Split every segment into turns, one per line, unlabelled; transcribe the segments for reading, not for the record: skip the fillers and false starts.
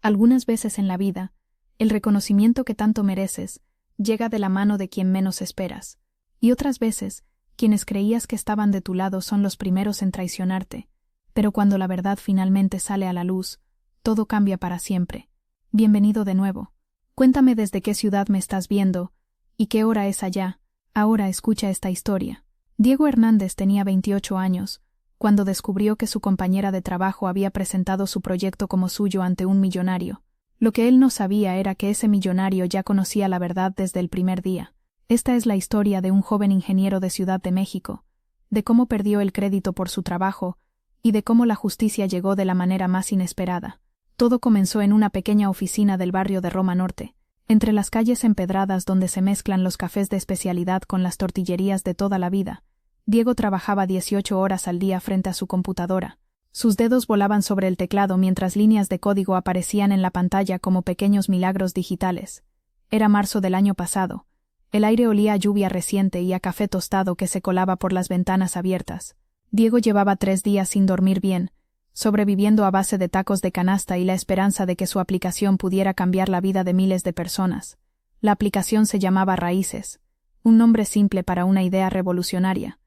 Algunas veces en la vida, el reconocimiento que tanto mereces llega de la mano de quien menos esperas, y otras veces, quienes creías que estaban de tu lado son los primeros en traicionarte, pero cuando la verdad finalmente sale a la luz, todo cambia para siempre. Bienvenido de nuevo. Cuéntame desde qué ciudad me estás viendo y qué hora es allá. Ahora escucha esta historia. Diego Hernández tenía 28 años, cuando descubrió que su compañera de trabajo había presentado su proyecto como suyo ante un millonario. Lo que él no sabía era que ese millonario ya conocía la verdad desde el primer día. Esta es la historia de un joven ingeniero de Ciudad de México, de cómo perdió el crédito por su trabajo y de cómo la justicia llegó de la manera más inesperada. Todo comenzó en una pequeña oficina del barrio de Roma Norte, entre las calles empedradas donde se mezclan los cafés de especialidad con las tortillerías de toda la vida. Diego trabajaba 18 horas al día frente a su computadora. Sus dedos volaban sobre el teclado mientras líneas de código aparecían en la pantalla como pequeños milagros digitales. Era marzo del año pasado. El aire olía a lluvia reciente y a café tostado que se colaba por las ventanas abiertas. Diego llevaba 3 días sin dormir bien, sobreviviendo a base de tacos de canasta y la esperanza de que su aplicación pudiera cambiar la vida de miles de personas. La aplicación se llamaba Raíces, un nombre simple para una idea revolucionaria.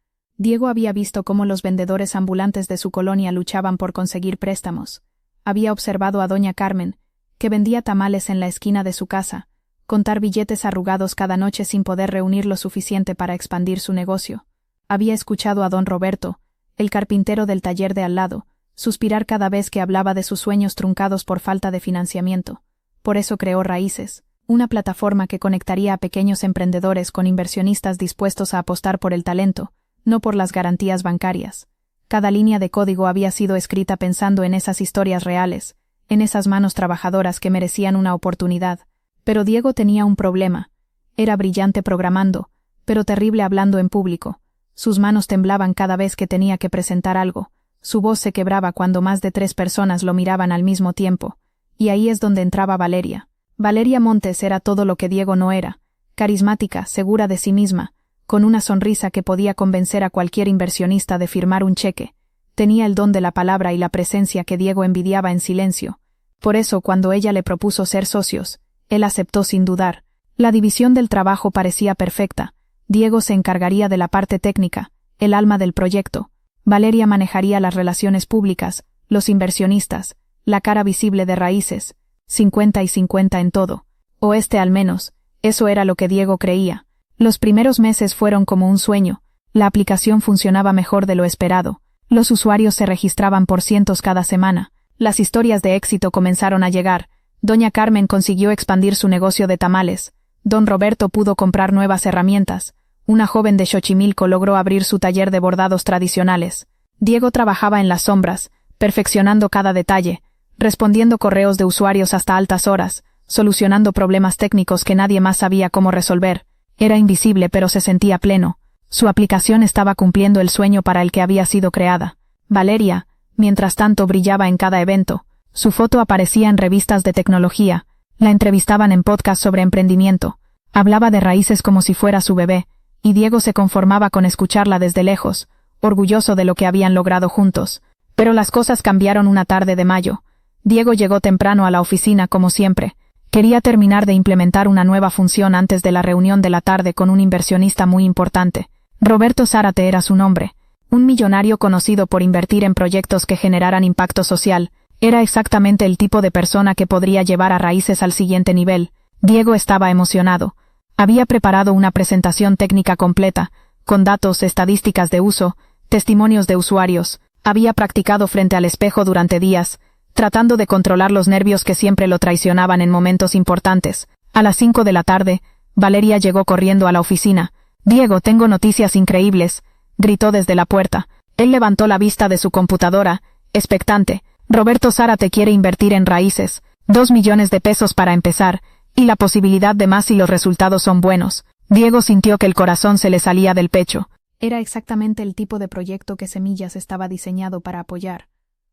Diego había visto cómo los vendedores ambulantes de su colonia luchaban por conseguir préstamos. Había observado a doña Carmen, que vendía tamales en la esquina de su casa, contar billetes arrugados cada noche sin poder reunir lo suficiente para expandir su negocio. Había escuchado a don Roberto, el carpintero del taller de al lado, suspirar cada vez que hablaba de sus sueños truncados por falta de financiamiento. Por eso creó Raíces, una plataforma que conectaría a pequeños emprendedores con inversionistas dispuestos a apostar por el talento, no por las garantías bancarias. Cada línea de código había sido escrita pensando en esas historias reales, en esas manos trabajadoras que merecían una oportunidad. Pero Diego tenía un problema. Era brillante programando, pero terrible hablando en público. Sus manos temblaban cada vez que tenía que presentar algo. Su voz se quebraba cuando más de 3 personas lo miraban al mismo tiempo. Y ahí es donde entraba Valeria. Valeria Montes era todo lo que Diego no era. Carismática, segura de sí misma, con una sonrisa que podía convencer a cualquier inversionista de firmar un cheque. Tenía el don de la palabra y la presencia que Diego envidiaba en silencio. Por eso, cuando ella le propuso ser socios, él aceptó sin dudar. La división del trabajo parecía perfecta. Diego se encargaría de la parte técnica, el alma del proyecto. Valeria manejaría las relaciones públicas, los inversionistas, la cara visible de Raíces, 50 y 50 en todo. O al menos, eso era lo que Diego creía. Los primeros meses fueron como un sueño. La aplicación funcionaba mejor de lo esperado. Los usuarios se registraban por cientos cada semana. Las historias de éxito comenzaron a llegar. Doña Carmen consiguió expandir su negocio de tamales. Don Roberto pudo comprar nuevas herramientas. Una joven de Xochimilco logró abrir su taller de bordados tradicionales. Diego trabajaba en las sombras, perfeccionando cada detalle, respondiendo correos de usuarios hasta altas horas, solucionando problemas técnicos que nadie más sabía cómo resolver. Era invisible pero se sentía pleno. Su aplicación estaba cumpliendo el sueño para el que había sido creada. Valeria, mientras tanto, brillaba en cada evento. Su foto aparecía en revistas de tecnología, la entrevistaban en podcasts sobre emprendimiento, hablaba de Raíces como si fuera su bebé, y Diego se conformaba con escucharla desde lejos, orgulloso de lo que habían logrado juntos. Pero las cosas cambiaron una tarde de mayo. Diego llegó temprano a la oficina como siempre. Quería terminar de implementar una nueva función antes de la reunión de la tarde con un inversionista muy importante. Roberto Zárate era su nombre, un millonario conocido por invertir en proyectos que generaran impacto social. Era exactamente el tipo de persona que podría llevar a Raíces al siguiente nivel. Diego estaba emocionado. Había preparado una presentación técnica completa, con datos, estadísticas de uso, testimonios de usuarios. Había practicado frente al espejo durante días, tratando de controlar los nervios que siempre lo traicionaban en momentos importantes. A las 5 de la tarde, Valeria llegó corriendo a la oficina. «Diego, tengo noticias increíbles», gritó desde la puerta. Él levantó la vista de su computadora, expectante. Roberto Zárate quiere invertir en Raíces, 2 millones de pesos para empezar, y la posibilidad de más si los resultados son buenos. Diego sintió que el corazón se le salía del pecho. Era exactamente el tipo de proyecto que Semillas estaba diseñado para apoyar.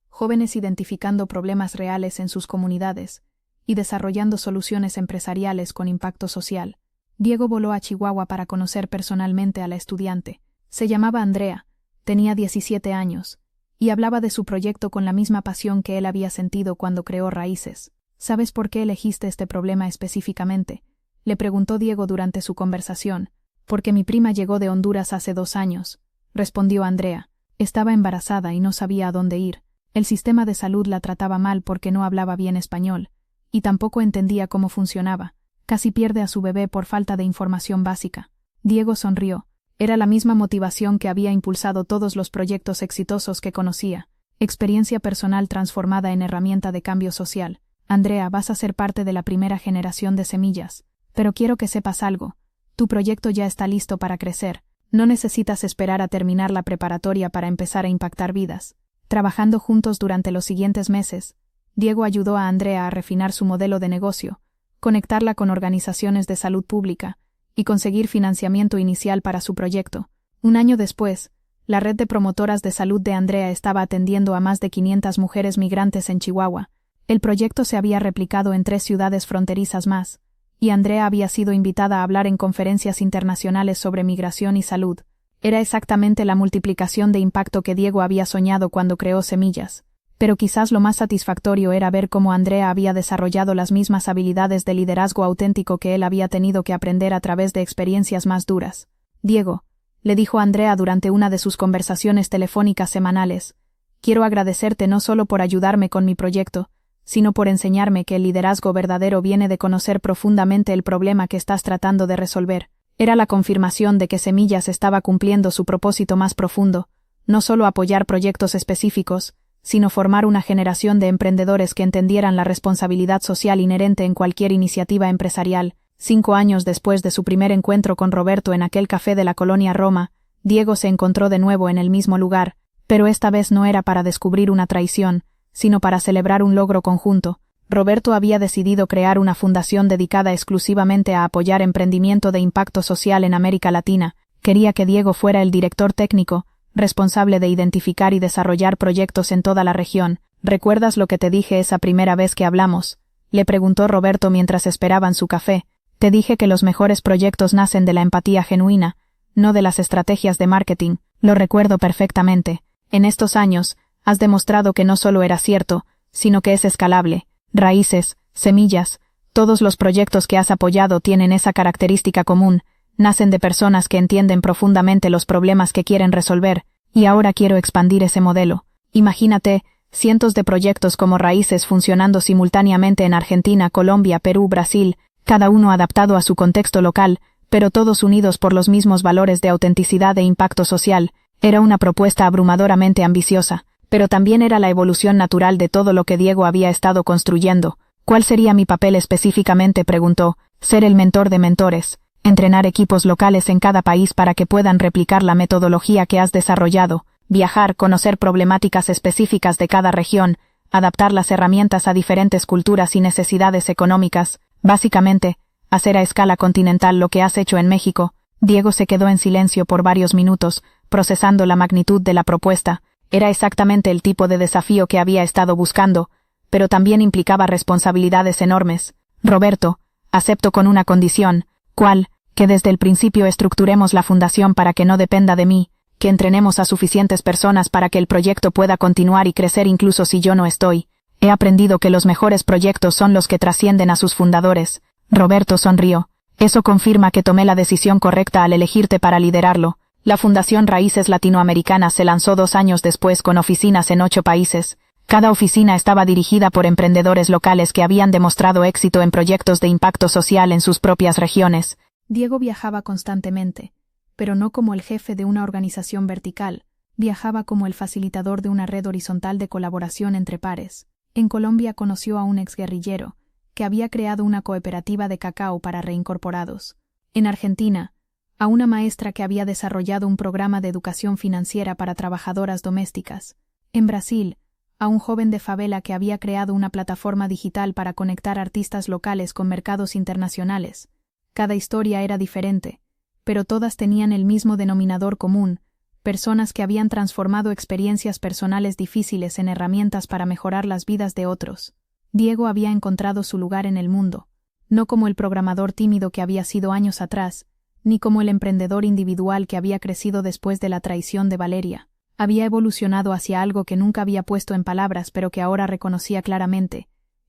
Jóvenes identificando problemas reales en sus comunidades y desarrollando soluciones empresariales con impacto social. Diego voló a Chihuahua para conocer personalmente a la estudiante. Se llamaba Andrea, tenía 17 años, y hablaba de su proyecto con la misma pasión que él había sentido cuando creó Raíces. ¿Sabes por qué elegiste este problema específicamente?, le preguntó Diego durante su conversación. Porque mi prima llegó de Honduras hace 2 años, respondió Andrea. Estaba embarazada y no sabía a dónde ir. El sistema de salud la trataba mal porque no hablaba bien español, y tampoco entendía cómo funcionaba. Casi pierde a su bebé por falta de información básica. Diego sonrió. Era la misma motivación que había impulsado todos los proyectos exitosos que conocía. Experiencia personal transformada en herramienta de cambio social. Andrea, vas a ser parte de la primera generación de semillas. Pero quiero que sepas algo. Tu proyecto ya está listo para crecer. No necesitas esperar a terminar la preparatoria para empezar a impactar vidas. Trabajando juntos durante los siguientes meses, Diego ayudó a Andrea a refinar su modelo de negocio, conectarla con organizaciones de salud pública y conseguir financiamiento inicial para su proyecto. 1 año después, la red de promotoras de salud de Andrea estaba atendiendo a más de 500 mujeres migrantes en Chihuahua. El proyecto se había replicado en 3 ciudades fronterizas más, y Andrea había sido invitada a hablar en conferencias internacionales sobre migración y salud. Era exactamente la multiplicación de impacto que Diego había soñado cuando creó Semillas. Pero quizás lo más satisfactorio era ver cómo Andrea había desarrollado las mismas habilidades de liderazgo auténtico que él había tenido que aprender a través de experiencias más duras. Diego, le dijo Andrea durante una de sus conversaciones telefónicas semanales, quiero agradecerte no solo por ayudarme con mi proyecto, sino por enseñarme que el liderazgo verdadero viene de conocer profundamente el problema que estás tratando de resolver. Era la confirmación de que Semillas estaba cumpliendo su propósito más profundo, no solo apoyar proyectos específicos, sino formar una generación de emprendedores que entendieran la responsabilidad social inherente en cualquier iniciativa empresarial. 5 años después de su primer encuentro con Roberto en aquel café de la colonia Roma, Diego se encontró de nuevo en el mismo lugar, pero esta vez no era para descubrir una traición, sino para celebrar un logro conjunto. Roberto había decidido crear una fundación dedicada exclusivamente a apoyar emprendimiento de impacto social en América Latina. Quería que Diego fuera el director técnico, responsable de identificar y desarrollar proyectos en toda la región. ¿Recuerdas lo que te dije esa primera vez que hablamos?, le preguntó Roberto mientras esperaban su café. Te dije que los mejores proyectos nacen de la empatía genuina, no de las estrategias de marketing. Lo recuerdo perfectamente. En estos años, has demostrado que no solo era cierto, sino que es escalable. Raíces, Semillas, todos los proyectos que has apoyado tienen esa característica común, nacen de personas que entienden profundamente los problemas que quieren resolver, y ahora quiero expandir ese modelo. Imagínate, cientos de proyectos como Raíces funcionando simultáneamente en Argentina, Colombia, Perú, Brasil, cada uno adaptado a su contexto local, pero todos unidos por los mismos valores de autenticidad e impacto social. Era una propuesta abrumadoramente ambiciosa, pero también era la evolución natural de todo lo que Diego había estado construyendo. ¿Cuál sería mi papel específicamente?, preguntó. Ser el mentor de mentores, entrenar equipos locales en cada país para que puedan replicar la metodología que has desarrollado, viajar, conocer problemáticas específicas de cada región, adaptar las herramientas a diferentes culturas y necesidades económicas, básicamente, hacer a escala continental lo que has hecho en México. Diego se quedó en silencio por varios minutos, procesando la magnitud de la propuesta. Era exactamente el tipo de desafío que había estado buscando, pero también implicaba responsabilidades enormes. Roberto, acepto con una condición. ¿Cuál? Que desde el principio estructuremos la fundación para que no dependa de mí, que entrenemos a suficientes personas para que el proyecto pueda continuar y crecer incluso si yo no estoy. He aprendido que los mejores proyectos son los que trascienden a sus fundadores. Roberto sonrió. Eso confirma que tomé la decisión correcta al elegirte para liderarlo. La Fundación Raíces Latinoamericanas se lanzó 2 años después con oficinas en 8 países. Cada oficina estaba dirigida por emprendedores locales que habían demostrado éxito en proyectos de impacto social en sus propias regiones. Diego viajaba constantemente, pero no como el jefe de una organización vertical. Viajaba como el facilitador de una red horizontal de colaboración entre pares. En Colombia conoció a un exguerrillero, que había creado una cooperativa de cacao para reincorporados. En Argentina, a una maestra que había desarrollado un programa de educación financiera para trabajadoras domésticas. En Brasil, a un joven de favela que había creado una plataforma digital para conectar artistas locales con mercados internacionales. Cada historia era diferente, pero todas tenían el mismo denominador común: personas que habían transformado experiencias personales difíciles en herramientas para mejorar las vidas de otros. Diego había encontrado su lugar en el mundo, no como el programador tímido que había sido años atrás, ni como el emprendedor individual que había crecido después de la traición de Valeria. Había evolucionado hacia algo que nunca había puesto en palabras pero que ahora reconocía claramente: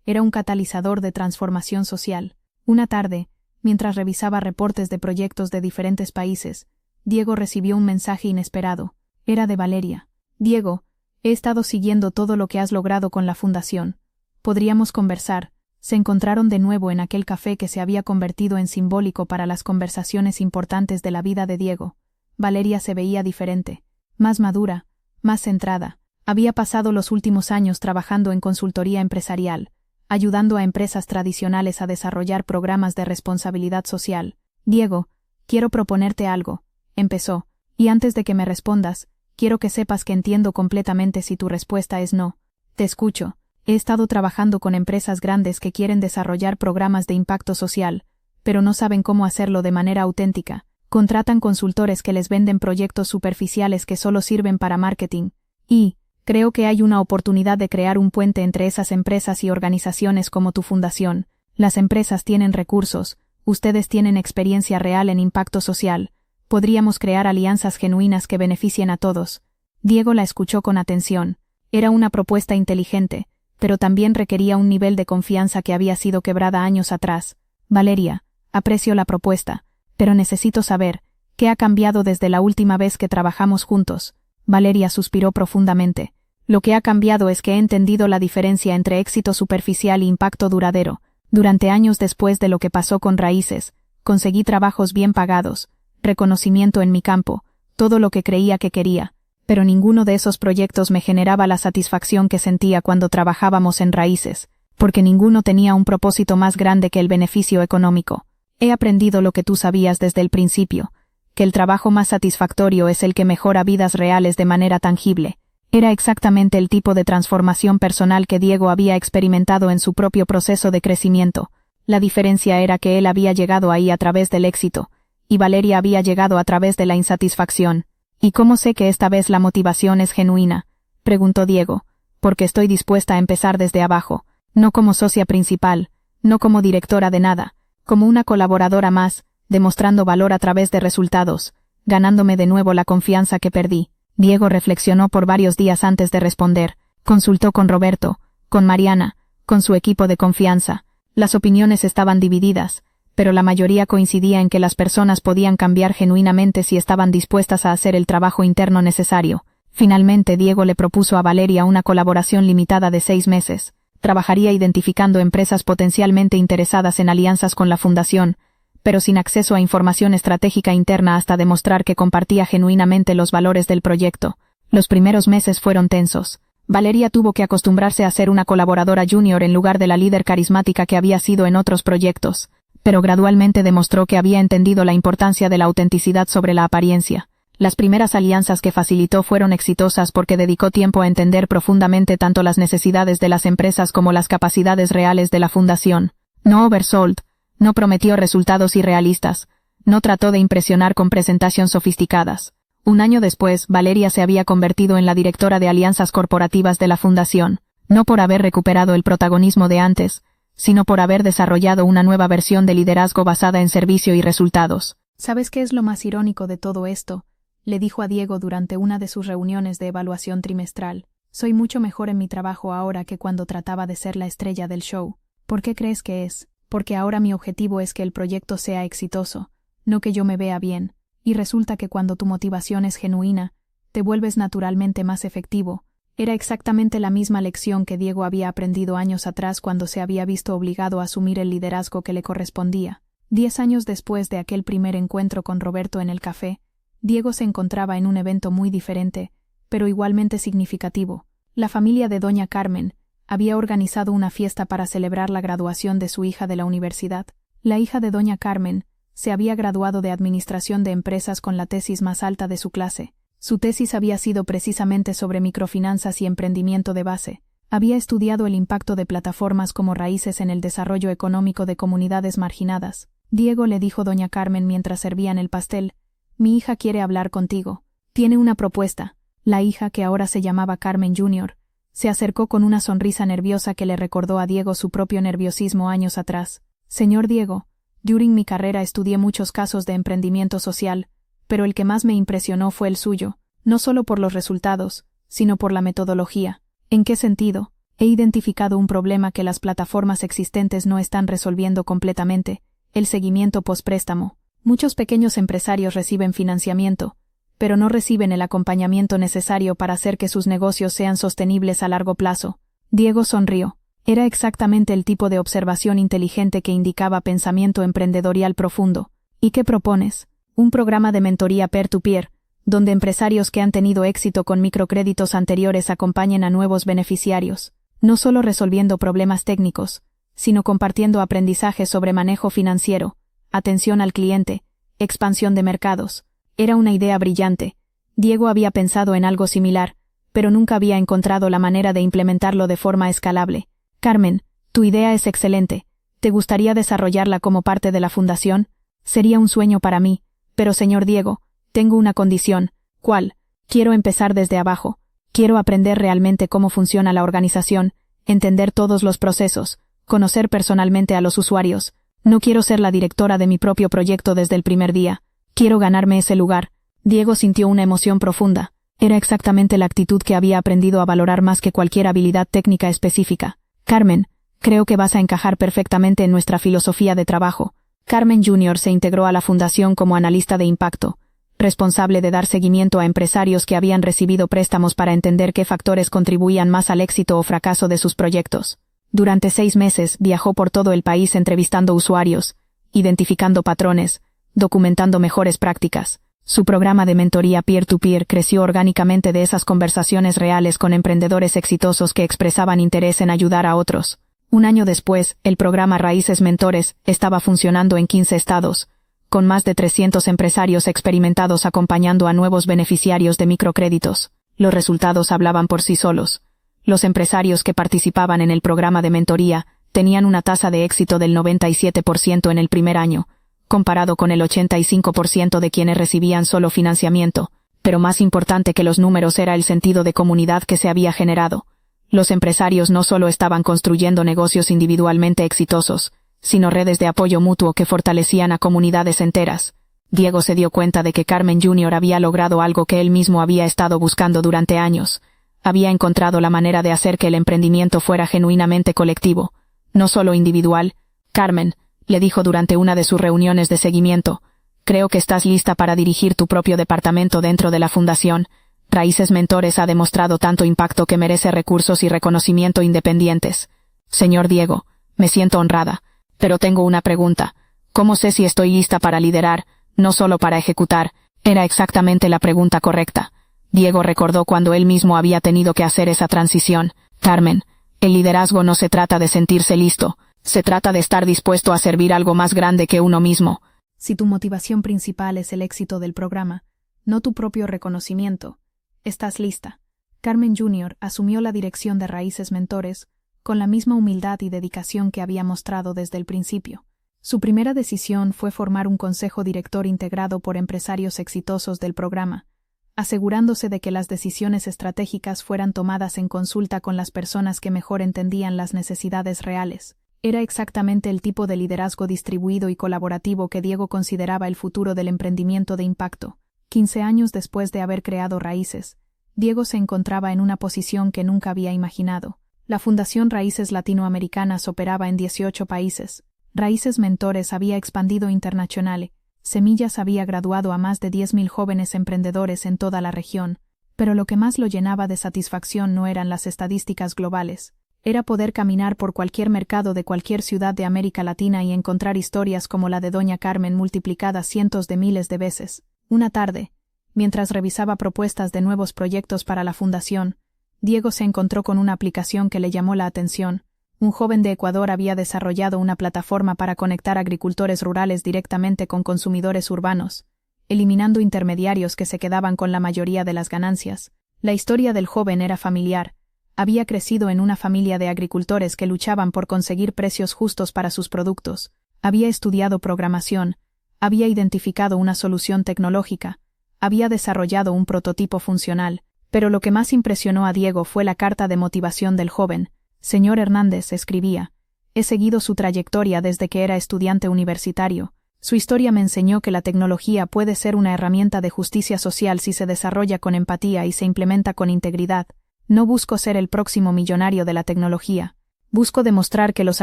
Era un catalizador de transformación social. Una tarde, mientras revisaba reportes de proyectos de diferentes países, Diego recibió un mensaje inesperado. Era de Valeria. «Diego, he estado siguiendo todo lo que has logrado con la fundación. Podríamos conversar». Se encontraron de nuevo en aquel café que se había convertido en simbólico para las conversaciones importantes de la vida de Diego. Valeria se veía diferente, más madura, más centrada. Había pasado los últimos años trabajando en consultoría empresarial, ayudando a empresas tradicionales a desarrollar programas de responsabilidad social. «Diego, quiero proponerte algo», empezó, «y antes de que me respondas, quiero que sepas que entiendo completamente si tu respuesta es no. Te escucho. He estado trabajando con empresas grandes que quieren desarrollar programas de impacto social, pero no saben cómo hacerlo de manera auténtica. Contratan consultores que les venden proyectos superficiales que solo sirven para marketing. Y creo que hay una oportunidad de crear un puente entre esas empresas y organizaciones como tu fundación. Las empresas tienen recursos, ustedes tienen experiencia real en impacto social. Podríamos crear alianzas genuinas que beneficien a todos». Diego la escuchó con atención. Era una propuesta inteligente, pero también requería un nivel de confianza que había sido quebrada años atrás. «Valeria, aprecio la propuesta, pero necesito saber, ¿qué ha cambiado desde la última vez que trabajamos juntos?». Valeria suspiró profundamente. «Lo que ha cambiado es que he entendido la diferencia entre éxito superficial e impacto duradero. Durante años después de lo que pasó con Raíces, conseguí trabajos bien pagados, reconocimiento en mi campo, todo lo que creía que quería, pero ninguno de esos proyectos me generaba la satisfacción que sentía cuando trabajábamos en Raíces, porque ninguno tenía un propósito más grande que el beneficio económico. He aprendido lo que tú sabías desde el principio, que el trabajo más satisfactorio es el que mejora vidas reales de manera tangible». Era exactamente el tipo de transformación personal que Diego había experimentado en su propio proceso de crecimiento. La diferencia era que él había llegado ahí a través del éxito, y Valeria había llegado a través de la insatisfacción. «¿Y cómo sé que esta vez la motivación es genuina?», preguntó Diego. «Porque estoy dispuesta a empezar desde abajo, no como socia principal, no como directora de nada, como una colaboradora más, demostrando valor a través de resultados, ganándome de nuevo la confianza que perdí». Diego reflexionó por varios días antes de responder. Consultó con Roberto, con Mariana, con su equipo de confianza. Las opiniones estaban divididas, pero la mayoría coincidía en que las personas podían cambiar genuinamente si estaban dispuestas a hacer el trabajo interno necesario. Finalmente Diego le propuso a Valeria una colaboración limitada de 6 meses. Trabajaría identificando empresas potencialmente interesadas en alianzas con la fundación, pero sin acceso a información estratégica interna hasta demostrar que compartía genuinamente los valores del proyecto. Los primeros meses fueron tensos. Valeria tuvo que acostumbrarse a ser una colaboradora junior en lugar de la líder carismática que había sido en otros proyectos, pero gradualmente demostró que había entendido la importancia de la autenticidad sobre la apariencia. Las primeras alianzas que facilitó fueron exitosas porque dedicó tiempo a entender profundamente tanto las necesidades de las empresas como las capacidades reales de la fundación. No oversold, no prometió resultados irrealistas, no trató de impresionar con presentaciones sofisticadas. Un año después, Valeria se había convertido en la directora de alianzas corporativas de la fundación, no por haber recuperado el protagonismo de antes, sino por haber desarrollado una nueva versión de liderazgo basada en servicio y resultados. «¿Sabes qué es lo más irónico de todo esto?», le dijo a Diego durante una de sus reuniones de evaluación trimestral. «Soy mucho mejor en mi trabajo ahora que cuando trataba de ser la estrella del show». «¿Por qué crees que es?». «Porque ahora mi objetivo es que el proyecto sea exitoso, no que yo me vea bien, y resulta que cuando tu motivación es genuina, te vuelves naturalmente más efectivo». Era exactamente la misma lección que Diego había aprendido años atrás cuando se había visto obligado a asumir el liderazgo que le correspondía. 10 años después de aquel primer encuentro con Roberto en el café, Diego se encontraba en un evento muy diferente, pero igualmente significativo. La familia de Doña Carmen había organizado una fiesta para celebrar la graduación de su hija de la universidad. La hija de Doña Carmen se había graduado de Administración de Empresas con la tesis más alta de su clase. Su tesis había sido precisamente sobre microfinanzas y emprendimiento de base. Había estudiado el impacto de plataformas como Raíces en el desarrollo económico de comunidades marginadas. «Diego», le dijo Doña Carmen mientras servían el pastel, «mi hija quiere hablar contigo. Tiene una propuesta». La hija, que ahora se llamaba Carmen Jr., se acercó con una sonrisa nerviosa que le recordó a Diego su propio nerviosismo años atrás. «Señor Diego, durante mi carrera estudié muchos casos de emprendimiento social, pero el que más me impresionó fue el suyo, no solo por los resultados, sino por la metodología». «¿En qué sentido?». He identificado un problema que las plataformas existentes no están resolviendo completamente: el seguimiento postpréstamo. Muchos pequeños empresarios reciben financiamiento, pero no reciben el acompañamiento necesario para hacer que sus negocios sean sostenibles a largo plazo. Diego sonrió. Era exactamente el tipo de observación inteligente que indicaba pensamiento emprendedorial profundo. ¿Y qué propones? Un programa de mentoría peer-to-peer, donde empresarios que han tenido éxito con microcréditos anteriores acompañen a nuevos beneficiarios, no solo resolviendo problemas técnicos, sino compartiendo aprendizajes sobre manejo financiero, atención al cliente, expansión de mercados. Era una idea brillante. Diego había pensado en algo similar, pero nunca había encontrado la manera de implementarlo de forma escalable. Carmen, tu idea es excelente. ¿Te gustaría desarrollarla como parte de la fundación? Sería un sueño para mí, pero señor Diego, tengo una condición. ¿Cuál? Quiero empezar desde abajo. Quiero aprender realmente cómo funciona la organización, entender todos los procesos, conocer personalmente a los usuarios. No quiero ser la directora de mi propio proyecto desde el primer día. Quiero ganarme ese lugar. Diego sintió una emoción profunda. Era exactamente la actitud que había aprendido a valorar más que cualquier habilidad técnica específica. Carmen, creo que vas a encajar perfectamente en nuestra filosofía de trabajo. Carmen Jr. se integró a la fundación como analista de impacto, responsable de dar seguimiento a empresarios que habían recibido préstamos para entender qué factores contribuían más al éxito o fracaso de sus proyectos. Durante 6 meses viajó por todo el país entrevistando usuarios, identificando patrones, documentando mejores prácticas. Su programa de mentoría peer-to-peer creció orgánicamente de esas conversaciones reales con emprendedores exitosos que expresaban interés en ayudar a otros. Un año después, el programa Raíces Mentores estaba funcionando en 15 estados, con más de 300 empresarios experimentados acompañando a nuevos beneficiarios de microcréditos. Los resultados hablaban por sí solos. Los empresarios que participaban en el programa de mentoría tenían una tasa de éxito del 97% en el primer año, comparado con el 85% de quienes recibían solo financiamiento, pero más importante que los números era el sentido de comunidad que se había generado. Los empresarios no solo estaban construyendo negocios individualmente exitosos, sino redes de apoyo mutuo que fortalecían a comunidades enteras. Diego se dio cuenta de que Carmen Jr. había logrado algo que él mismo había estado buscando durante años. Había encontrado la manera de hacer que el emprendimiento fuera genuinamente colectivo, no solo individual. Carmen, le dijo durante una de sus reuniones de seguimiento, creo que estás lista para dirigir tu propio departamento dentro de la fundación. Raíces Mentores ha demostrado tanto impacto que merece recursos y reconocimiento independientes. Señor Diego, me siento honrada, pero tengo una pregunta. ¿Cómo sé si estoy lista para liderar, no solo para ejecutar? Era exactamente la pregunta correcta. Diego recordó cuando él mismo había tenido que hacer esa transición. Carmen, el liderazgo no se trata de sentirse listo, se trata de estar dispuesto a servir algo más grande que uno mismo.
Si tu motivación principal es el éxito del programa, no tu propio reconocimiento, estás lista. Carmen Jr. asumió la dirección de Raíces Mentores con la misma humildad y dedicación que había mostrado desde el principio. Su primera decisión fue formar un consejo director integrado por empresarios exitosos del programa, asegurándose de que las decisiones estratégicas fueran tomadas en consulta con las personas que mejor entendían las necesidades reales. Era exactamente el tipo de liderazgo distribuido y colaborativo que Diego consideraba el futuro del emprendimiento de impacto. 15 años después de haber creado Raíces, Diego se encontraba en una posición que nunca había imaginado. La Fundación Raíces Latinoamericanas operaba en 18 países. Raíces Mentores había expandido internacional. Semillas había graduado a más de 10.000 jóvenes emprendedores en toda la región, pero lo que más lo llenaba de satisfacción no eran las estadísticas globales. Era poder caminar por cualquier mercado de cualquier ciudad de América Latina y encontrar historias como la de Doña Carmen multiplicadas cientos de miles de veces. Una tarde, mientras revisaba propuestas de nuevos proyectos para la fundación, Diego se encontró con una aplicación que le llamó la atención. Un joven de Ecuador había desarrollado una plataforma para conectar agricultores rurales directamente con consumidores urbanos, eliminando intermediarios que se quedaban con la mayoría de las ganancias. La historia del joven era familiar. Había crecido en una familia de agricultores que luchaban por conseguir precios justos para sus productos. Había estudiado programación, había identificado una solución tecnológica, había desarrollado un prototipo funcional, pero lo que más impresionó a Diego fue la carta de motivación del joven. Señor Hernández, escribía, he seguido su trayectoria desde que era estudiante universitario. Su historia me enseñó que la tecnología puede ser una herramienta de justicia social si se desarrolla con empatía y se implementa con integridad.
No busco ser el próximo millonario de la tecnología. Busco demostrar que los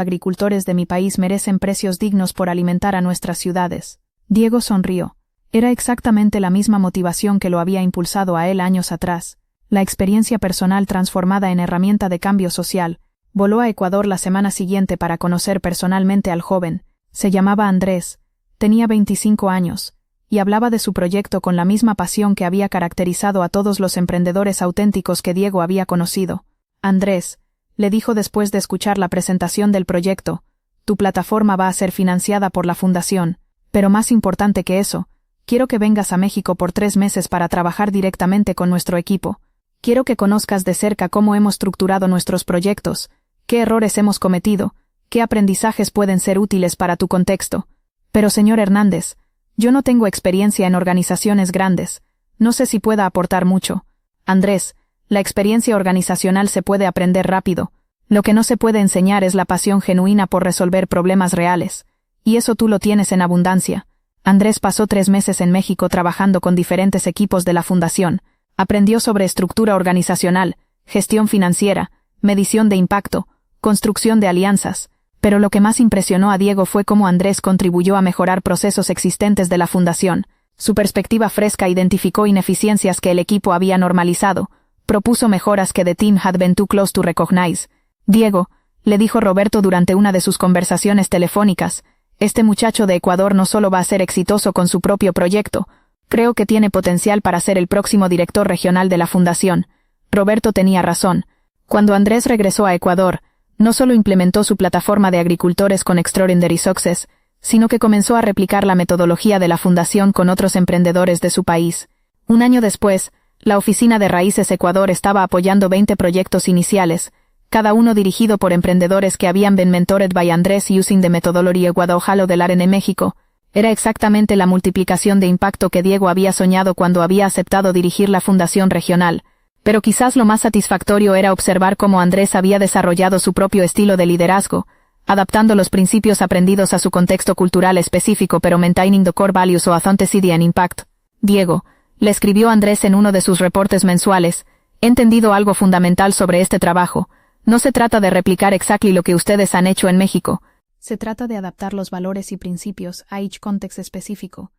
agricultores de mi país merecen precios dignos por alimentar a nuestras ciudades. Diego sonrió. Era exactamente la misma motivación que lo había impulsado a él años atrás. La experiencia personal transformada en herramienta de cambio social. Voló a Ecuador la semana siguiente para conocer personalmente al joven. Se llamaba Andrés. Tenía 25 años. Y hablaba de su proyecto con la misma pasión que había caracterizado a todos los emprendedores auténticos que Diego había conocido. Andrés, le dijo después de escuchar la presentación del proyecto, tu plataforma va a ser financiada por la fundación, pero más importante que eso, quiero que vengas a México por 3 meses para trabajar directamente con nuestro equipo. Quiero que conozcas de cerca cómo hemos estructurado nuestros proyectos, qué errores hemos cometido, qué aprendizajes pueden ser útiles para tu contexto. Pero señor Hernández, yo no tengo experiencia en organizaciones grandes. No sé si pueda aportar mucho. Andrés, la experiencia organizacional se puede aprender rápido. Lo que no se puede enseñar es la pasión genuina por resolver problemas reales. Y eso tú lo tienes en abundancia. Andrés pasó 3 meses en México trabajando con diferentes equipos de la fundación. Aprendió sobre estructura organizacional, gestión financiera, medición de impacto, construcción de alianzas. Pero lo que más impresionó a Diego fue cómo Andrés contribuyó a mejorar procesos existentes de la fundación. Su perspectiva fresca identificó ineficiencias que el equipo había normalizado, propuso mejoras que the team had been too close to recognize. Diego, le dijo Roberto durante una de sus conversaciones telefónicas, este muchacho de Ecuador no solo va a ser exitoso con su propio proyecto, creo que tiene potencial para ser el próximo director regional de la fundación. Roberto tenía razón. Cuando Andrés regresó a Ecuador, no solo implementó su plataforma de agricultores con Extraordinary Success, sino que comenzó a replicar la metodología de la fundación con otros emprendedores de su país. Un año después, la oficina de Raíces Ecuador estaba apoyando 20 proyectos iniciales, cada uno dirigido por emprendedores que habían been mentored by Andrés using the methodology Ecuador Halo del AREN en México. Era exactamente la multiplicación de impacto que Diego había soñado cuando había aceptado dirigir la fundación regional. Pero quizás lo más satisfactorio era observar cómo Andrés había desarrollado su propio estilo de liderazgo, adaptando los principios aprendidos a su contexto cultural específico pero maintaining the core values o authenticity and impact. Diego, le escribió Andrés en uno de sus reportes mensuales, he entendido algo fundamental sobre este trabajo. No se trata de replicar exactly lo que ustedes han hecho en México.
Se trata de adaptar los valores y principios a each contexto específico,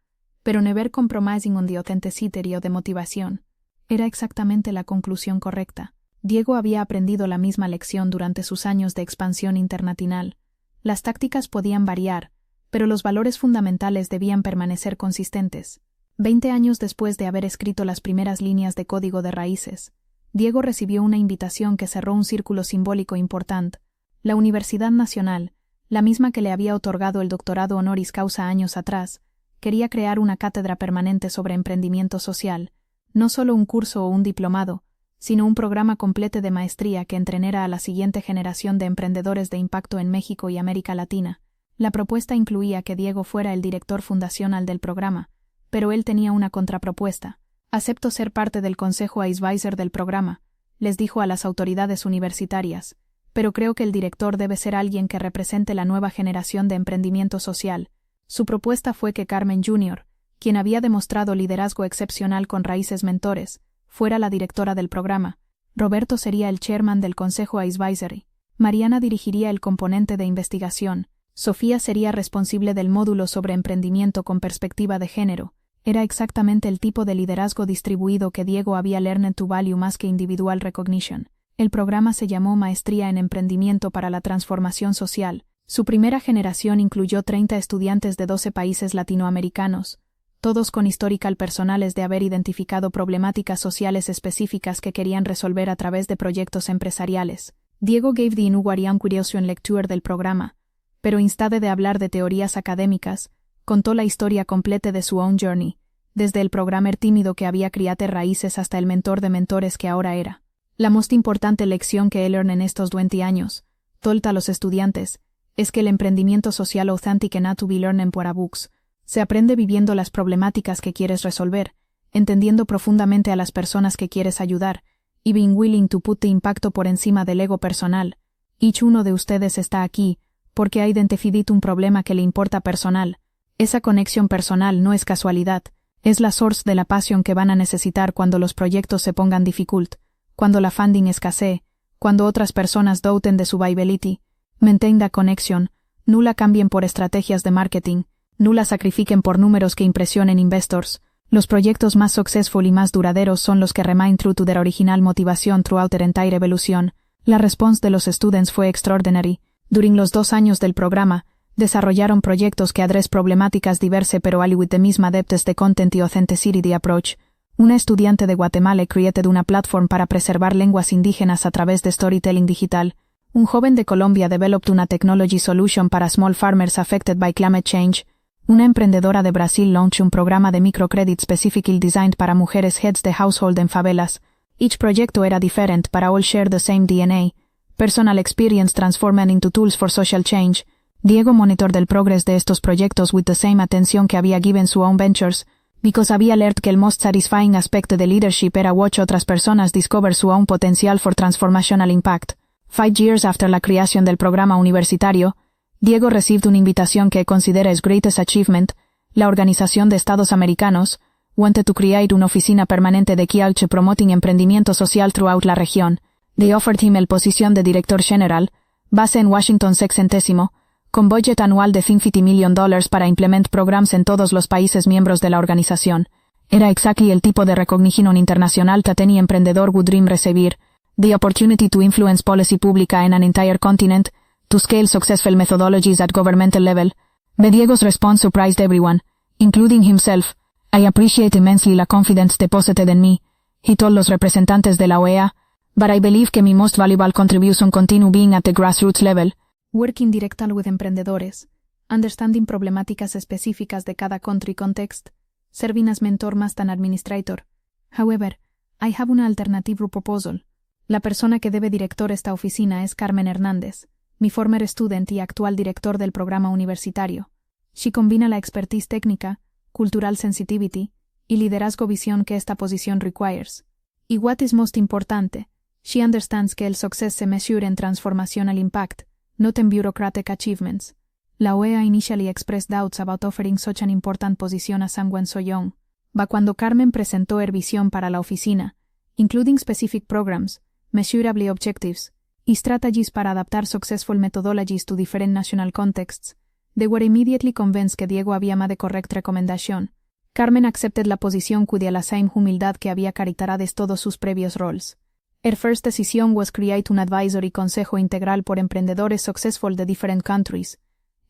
pero never compromising on the authenticity o de motivación. Era exactamente la conclusión correcta. Diego había aprendido la misma lección durante sus años de expansión internacional. Las tácticas podían variar, pero los valores fundamentales debían permanecer consistentes. 20 años después de haber escrito las primeras líneas de código de raíces, Diego recibió una invitación que cerró un círculo simbólico importante. La Universidad Nacional, la misma que le había otorgado el doctorado honoris causa años atrás, quería crear una cátedra permanente sobre emprendimiento social. No solo un curso o un diplomado, sino un programa completo de maestría que entrenara a la siguiente generación de emprendedores de impacto en México y América Latina. La propuesta incluía que Diego fuera el director fundacional del programa, pero él tenía una contrapropuesta. Acepto ser parte del consejo advisor del programa, les dijo a las autoridades universitarias, pero creo que el director debe ser alguien que represente la nueva generación de emprendimiento social. Su propuesta fue que Carmen Jr., quien había demostrado liderazgo excepcional con Raíces Mentores, fuera la directora del programa. Roberto sería el chairman del Consejo Advisory. Mariana dirigiría el componente de investigación. Sofía sería responsable del módulo sobre emprendimiento con perspectiva de género. Era exactamente el tipo de liderazgo distribuido que Diego había learned to value más que individual recognition. El programa se llamó Maestría en Emprendimiento para la Transformación Social. Su primera generación incluyó 30 estudiantes de 12 países latinoamericanos, todos con historial personales de haber identificado problemáticas sociales específicas que querían resolver a través de proyectos empresariales. Diego gave the inauguration lecture del programa, pero instead de hablar de teorías académicas, contó la historia completa de su own journey, desde el programmer tímido que había criado raíces hasta el mentor de mentores que ahora era. La más importante lección que he learned en estos 20 años, told a los estudiantes, es que el emprendimiento social authentic cannot be learned por books. Se aprende viviendo las problemáticas que quieres resolver, entendiendo profundamente a las personas que quieres ayudar, y being willing to put the impacto por encima del ego personal. Each uno de ustedes está aquí, porque ha identificado un problema que le importa personal. Esa conexión personal no es casualidad, es la source de la pasión que van a necesitar cuando los proyectos se pongan difficult.
cuando la funding escasee, cuando otras personas douten de su viability, maintain the connection, no la cambien por estrategias de marketing, no la sacrifiquen por números que impresionen investors. Los proyectos más successful y más duraderos son los que remain true to their original motivación throughout their entire evolution. La response de los students fue extraordinary. During los 2 años del programa, desarrollaron proyectos que address problemáticas diverse pero all with the misma depth de content y authenticity de approach. Una estudiante de Guatemala created una platform para preservar lenguas indígenas a través de storytelling digital. Un joven de Colombia developed una technology solution para small farmers affected by climate change. Una emprendedora de Brasil launched un programa de microcredit specifically designed para mujeres heads de household en favelas. Each proyecto era different, but all share the same DNA. Personal experience transformed into tools for social change. Diego monitored el progress de estos proyectos with the same atención que había given su own ventures, because había learned que el most satisfying aspect de leadership era watch otras personas discover su own potential for transformational impact. 5 years after la creación del programa universitario, Diego received una invitación que considera his greatest achievement. La Organización de Estados Americanos wanted to create una oficina permanente de Kialche promoting emprendimiento social throughout la región. They offered him el posición de director general, base en Washington 6º, con budget anual de $50 million para implement programs en todos los países miembros de la organización. Era exactly el tipo de recognition internacional que any emprendedor would dream recibir. The opportunity to influence policy pública en an entire continent, to scale successful methodologies at governmental level. Diego's response surprised everyone, including himself. I appreciate immensely la confidence deposited in me. He told los representantes de la OEA, but I believe que mi most valuable contribution continue being at the grassroots level.
Working directly with emprendedores, understanding problemáticas específicas de cada country context, serving as mentor más than administrator. However, I have una alternative proposal. La persona que debe director esta oficina es Carmen Hernández, mi former student y actual director del programa universitario. She combina la expertise técnica, cultural sensitivity y liderazgo visión que esta posición requires. Y what is most importante, she understands que el success se measure en transformational impact, not in bureaucratic achievements. La OEA initially expressed doubts about offering such an important position as someone so young, but cuando Carmen presentó her visión para la oficina, including specific programs, measurable objectives, y strategies para adaptar successful methodologies to different national contexts, they were immediately convinced que Diego había made correct recommendation. Carmen accepted la posición cuya la same humildad que había caracterizado todos sus previos roles. Her first decision was create un advisory consejo integral por emprendedores successful de different countries,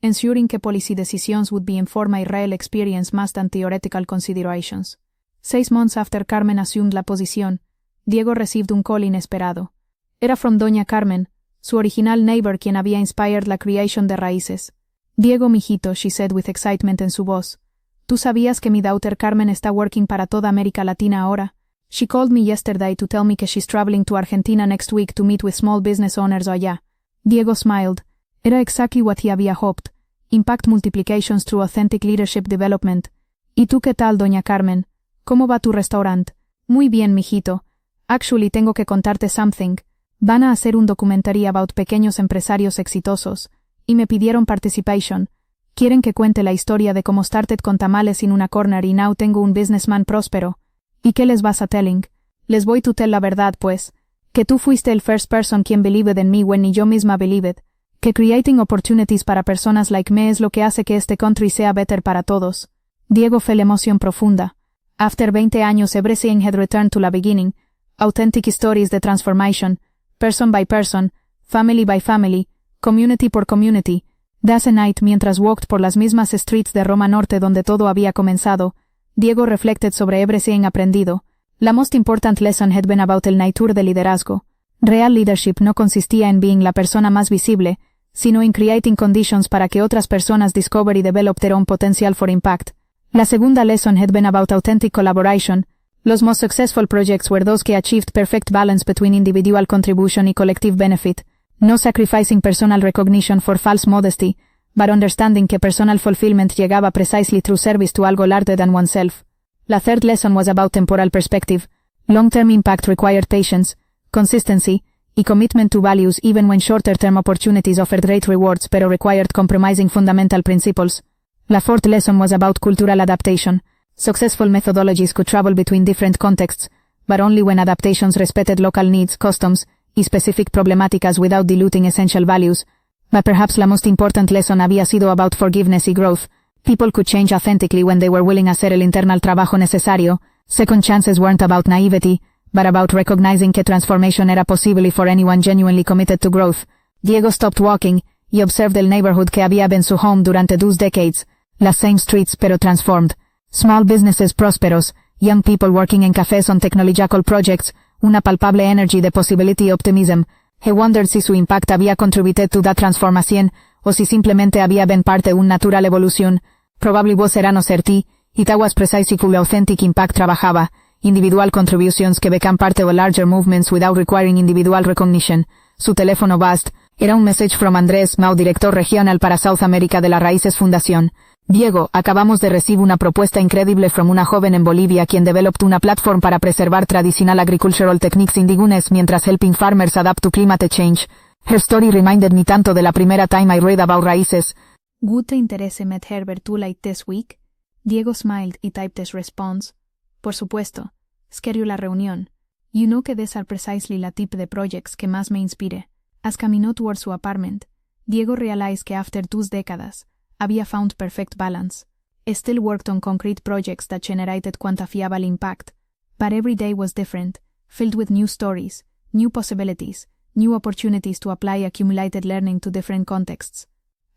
ensuring que policy decisions would be informed by real experience más than theoretical considerations. 6 months after Carmen assumed la posición, Diego received un call inesperado. Era from Doña Carmen, su original neighbor quien había inspired la creation de Raíces. Diego, mijito, she said with excitement en su voz. ¿Tú sabías que mi daughter Carmen está working para toda América Latina ahora? She called me yesterday to tell me que she's traveling to Argentina next week to meet with small business owners allá. Diego smiled. Era exactly what he había hoped. Impact multiplications through authentic leadership development. ¿Y tú qué tal, Doña Carmen? ¿Cómo va tu restaurante? Muy bien, mijito. Actually, tengo que contarte something. Van a hacer un documentary about pequeños empresarios exitosos, y me pidieron participation. Quieren que cuente la historia de cómo started con tamales in una corner y now tengo un businessman próspero. ¿Y qué les vas a telling? Les voy to tell la verdad, pues. Que tú fuiste el first person quien believed en mí when ni yo misma believed. Que creating opportunities para personas like me es lo que hace que este country sea better para todos. Diego fue la emoción profunda. After 20 años everything had returned to la beginning. Authentic stories de transformation. Person by person. Family by family. Community por community. That night, mientras walked por las mismas streets de Roma Norte donde todo había comenzado, Diego reflected sobre everything aprendido. La most important lesson had been about el nature de liderazgo. Real leadership no consistía en being la persona más visible, sino en creating conditions para que otras personas discover y develop their own potential for impact. La segunda lesson had been about authentic collaboration. Los most successful projects were those que achieved perfect balance between individual contribution y collective benefit, no sacrificing personal recognition for false modesty, but understanding que personal fulfillment llegaba precisely through service to algo larger than oneself. La third lesson was about temporal perspective. Long-term impact required patience, consistency, y commitment to values even when shorter-term opportunities offered great rewards pero required compromising fundamental principles. La fourth lesson was about cultural adaptation. Successful methodologies could travel between different contexts, but only when adaptations respected local needs, customs, y specific problemáticas without diluting essential values. But perhaps la most important lesson había sido about forgiveness y growth. People could change authentically when they were willing a hacer el internal trabajo necesario. Second chances weren't about naivety, but about recognizing que transformation era possible for anyone genuinely committed to growth. Diego stopped walking, y observed el neighborhood que había been su home durante 2 decades. Las same streets pero transformed. Small businesses prósperos, young people working in cafés on technological projects, una palpable energy de possibility y optimism. He wondered si su impact había contributed to that transformación, o si simplemente había been parte de una natural evolución. Probably was era no certi, y that was precisely full authentic impact trabajaba, individual contributions que became parte of larger movements without requiring individual recognition. Su teléfono bust, era un message from Andrés Mau, director regional para South America de la Raíces Fundación. Diego, acabamos de recibir una propuesta increíble from una joven en Bolivia quien developed una platform para preservar traditional agricultural techniques indígenas mientras helping farmers adapt to climate change. Her story reminded me tanto de la primera time I read about raíces.
Gute interesse met Herbert too late this week? Diego smiled y typed his response. Por supuesto. Schedule la reunión. You know que these are precisely la type de projects que más me inspire. As caminó towards su apartment, Diego realized que after 2 décadas, había found perfect balance. Still worked on concrete projects that generated quantifiable impact, but every day was different, filled with new stories, new possibilities, new opportunities to apply accumulated learning to different contexts.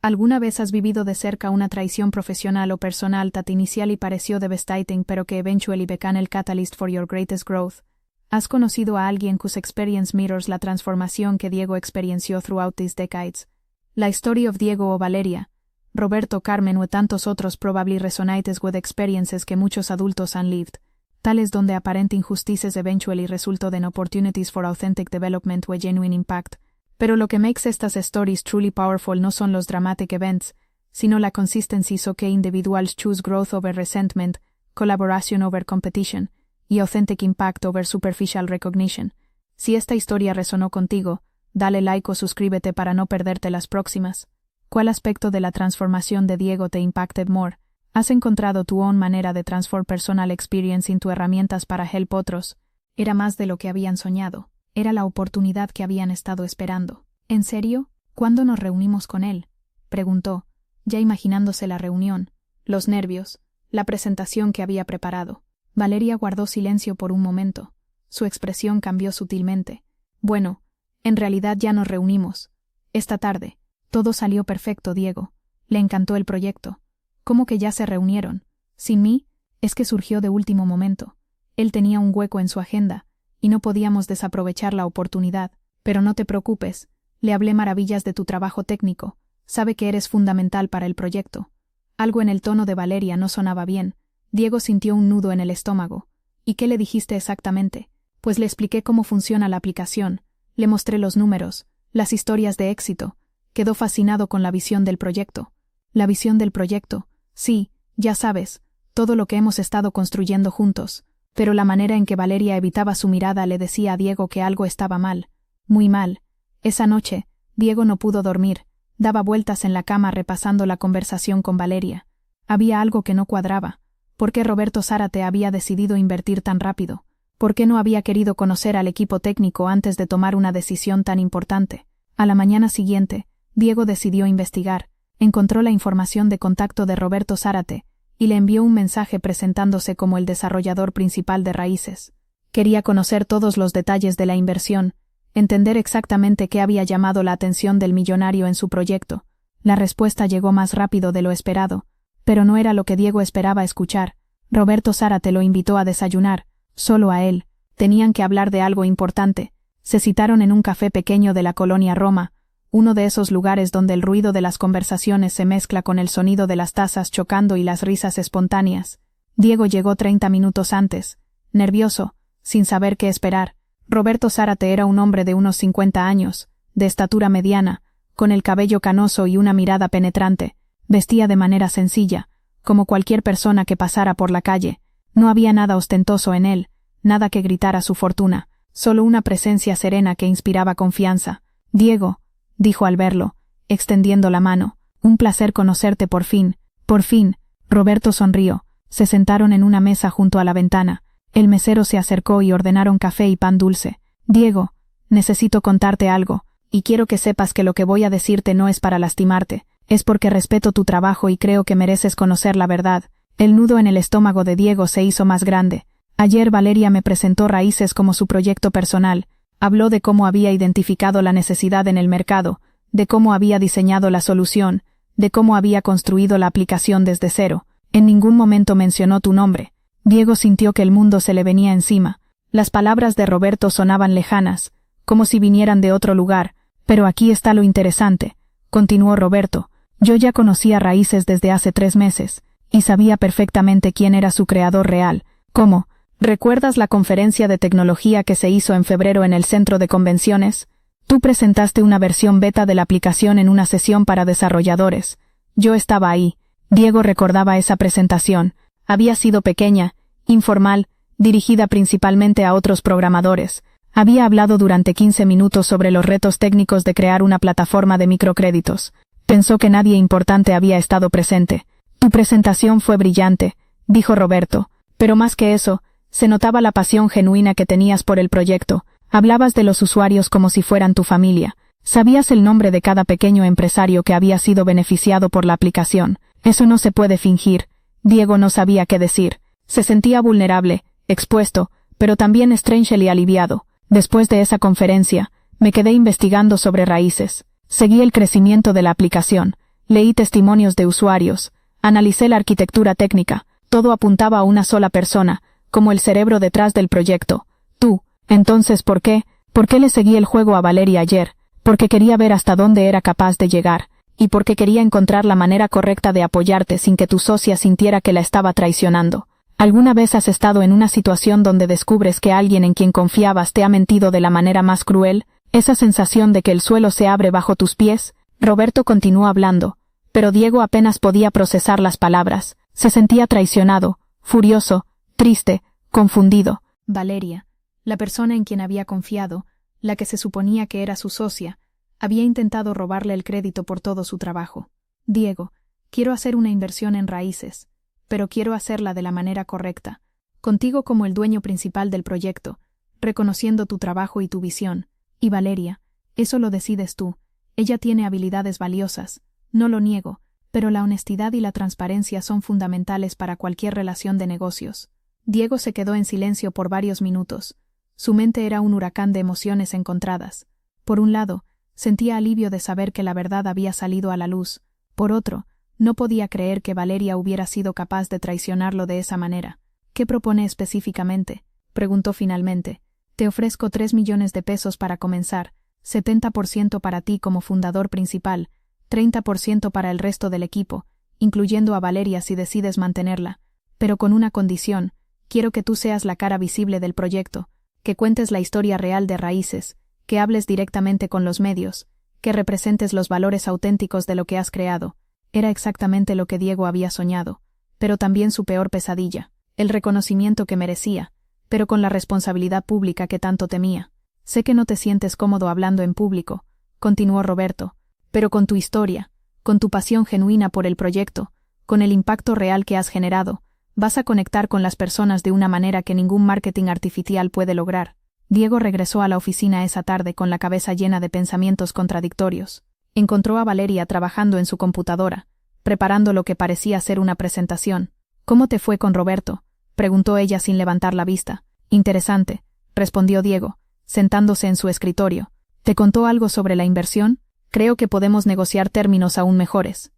¿Alguna vez has vivido de cerca una traición profesional o personal that inicially pareció devastating pero que eventually became el catalyst for your greatest growth? ¿Has conocido a alguien whose experience mirrors la transformación que Diego experienció throughout these decades? La story of Diego o Valeria, Roberto, Carmen o tantos otros probably resonates with experiences que muchos adultos han lived, tales donde aparent injustices eventually resultó en opportunities for authentic development o genuine impact. Pero lo que makes estas stories truly powerful no son los dramatic events, sino la consistency so que individuals choose growth over resentment, collaboration over competition, y authentic impact over superficial recognition. Si esta historia resonó contigo, dale like o suscríbete para no perderte las próximas. ¿Cuál aspecto de la transformación de Diego te impacted more? ¿Has encontrado tu own manera de transform personal experience into herramientas para help otros? Era más de lo que habían soñado. Era la oportunidad que habían estado esperando. ¿En serio? ¿Cuándo nos reunimos con él? Preguntó, ya imaginándose la reunión, los nervios, la presentación que había preparado. Valeria guardó silencio por un momento. Su expresión cambió sutilmente. Bueno, en realidad ya nos reunimos. Esta tarde. Todo salió perfecto, Diego. Le encantó el proyecto. ¿Cómo que ya se reunieron? Sin mí, es que surgió de último momento. Él tenía un hueco en su agenda, y no podíamos desaprovechar la oportunidad. Pero no te preocupes, le hablé maravillas de tu trabajo técnico. Sabe que eres fundamental para el proyecto. Algo en el tono de Valeria no sonaba bien. Diego sintió un nudo en el estómago. ¿Y qué le dijiste exactamente? Pues le expliqué cómo funciona la aplicación, le mostré los números, las historias de éxito. Quedó fascinado con la visión del proyecto. La visión del proyecto, sí, ya sabes, todo lo que hemos estado construyendo juntos. Pero la manera en que Valeria evitaba su mirada le decía a Diego que algo estaba mal. Muy mal. Esa noche, Diego no pudo dormir. Daba vueltas en la cama repasando la conversación con Valeria. Había algo que no cuadraba. ¿Por qué Roberto Zárate había decidido invertir tan rápido? ¿Por qué no había querido conocer al equipo técnico antes de tomar una decisión tan importante? A la mañana siguiente, Diego decidió investigar. Encontró la información de contacto de Roberto Zárate y le envió un mensaje presentándose como el desarrollador principal de Raíces. Quería conocer todos los detalles de la inversión, entender exactamente qué había llamado la atención del millonario en su proyecto. La respuesta llegó más rápido de lo esperado, pero no era lo que Diego esperaba escuchar. Roberto Zárate lo invitó a desayunar, solo a él. Tenían que hablar de algo importante. Se citaron en un café pequeño de la colonia Roma, uno de esos lugares donde el ruido de las conversaciones se mezcla con el sonido de las tazas chocando y las risas espontáneas. Diego llegó 30 minutos antes, nervioso, sin saber qué esperar. Roberto Zárate era un hombre de unos 50 años, de estatura mediana, con el cabello canoso y una mirada penetrante. Vestía de manera sencilla, como cualquier persona que pasara por la calle. No había nada ostentoso en él, nada que gritara su fortuna, solo una presencia serena que inspiraba confianza. «Diego», dijo al verlo, extendiendo la mano, «un placer conocerte por fin». «Por fin», Roberto sonrió. Se sentaron en una mesa junto a la ventana.
El mesero se acercó y ordenaron café y pan dulce. Diego, necesito contarte algo, y quiero que sepas que lo que voy a decirte no es para lastimarte, es porque respeto tu trabajo y creo que mereces conocer la verdad. El nudo en el estómago de Diego se hizo más grande. Ayer Valeria me presentó Raíces como su proyecto personal. Habló de cómo había identificado la necesidad en el mercado, de cómo había diseñado la solución, de cómo había construido la aplicación desde cero. En ningún momento mencionó tu nombre. Diego sintió que el mundo se le venía encima. Las palabras de Roberto sonaban lejanas, como si vinieran de otro lugar. Pero aquí está lo interesante, continuó Roberto. Yo ya conocía Raíces desde hace 3 meses, y sabía perfectamente quién era su creador real. ¿Cómo? ¿Recuerdas la conferencia de tecnología que se hizo en febrero en el centro de convenciones? Tú presentaste una versión beta de la aplicación en una sesión para desarrolladores. Yo estaba ahí. Diego recordaba esa presentación. Había sido pequeña, informal, dirigida principalmente a otros programadores. Había hablado durante 15 minutos sobre los retos técnicos de crear una plataforma de microcréditos. Pensó que nadie importante había estado presente. Tu presentación fue brillante, dijo Roberto, pero más que eso, se notaba la pasión genuina que tenías por el proyecto. Hablabas de los usuarios como si fueran tu familia. Sabías el nombre de cada pequeño empresario que había sido beneficiado por la aplicación. Eso no se puede fingir. Diego no sabía qué decir. Se sentía vulnerable, expuesto, pero también strangely aliviado. Después de esa conferencia, me quedé investigando sobre Raíces. Seguí el crecimiento de la aplicación. Leí testimonios de usuarios. Analicé la arquitectura técnica. Todo apuntaba a una sola persona, como el cerebro detrás del proyecto. Tú. Entonces, ¿por qué? ¿Por qué le seguí el juego a Valeria ayer? Porque quería ver hasta dónde era capaz de llegar. Y porque quería encontrar la manera correcta de apoyarte sin que tu socia sintiera que la estaba traicionando. ¿Alguna vez has estado en una situación donde descubres que alguien en quien confiabas te ha mentido de la manera más cruel? Esa sensación de que el suelo se abre bajo tus pies. Roberto continuó hablando, pero Diego apenas podía procesar las palabras. Se sentía traicionado, furioso, triste, confundido.
Valeria, la persona en quien había confiado, la que se suponía que era su socia, había intentado robarle el crédito por todo su trabajo. Diego, quiero hacer una inversión en Raíces, pero quiero hacerla de la manera correcta, contigo como el dueño principal del proyecto, reconociendo tu trabajo y tu visión. Y Valeria, eso lo decides tú. Ella tiene habilidades valiosas, no lo niego, pero la honestidad y la transparencia son fundamentales para cualquier relación de negocios. Diego se quedó en silencio por varios minutos. Su mente era un huracán de emociones encontradas. Por un lado, sentía alivio de saber que la verdad había salido a la luz. Por otro, no podía creer que Valeria hubiera sido capaz de traicionarlo de esa manera. ¿Qué propone específicamente?, preguntó finalmente. Te ofrezco 3 millones de pesos para comenzar, 70% para ti como fundador principal, 30% para el resto del equipo, incluyendo a Valeria si decides mantenerla. Pero con una condición, quiero que tú seas la cara visible del proyecto, que cuentes la historia real de Raíces, que hables directamente con los medios, que representes los valores auténticos de lo que has creado. Era exactamente lo que Diego había soñado, pero también su peor pesadilla, el reconocimiento que merecía, pero con la responsabilidad pública que tanto temía. Sé que no te sientes cómodo hablando en público, continuó Roberto, pero con tu historia, con tu pasión genuina por el proyecto, con el impacto real que has generado, vas a conectar con las personas de una manera que ningún marketing artificial puede lograr. Diego regresó a la oficina esa tarde con la cabeza llena de pensamientos contradictorios. Encontró a Valeria trabajando en su computadora, preparando lo que parecía ser una presentación. ¿Cómo te fue con Roberto?, preguntó ella sin levantar la vista. Interesante, respondió Diego, sentándose en su escritorio. ¿Te contó algo sobre la inversión? Creo que podemos negociar términos aún mejores.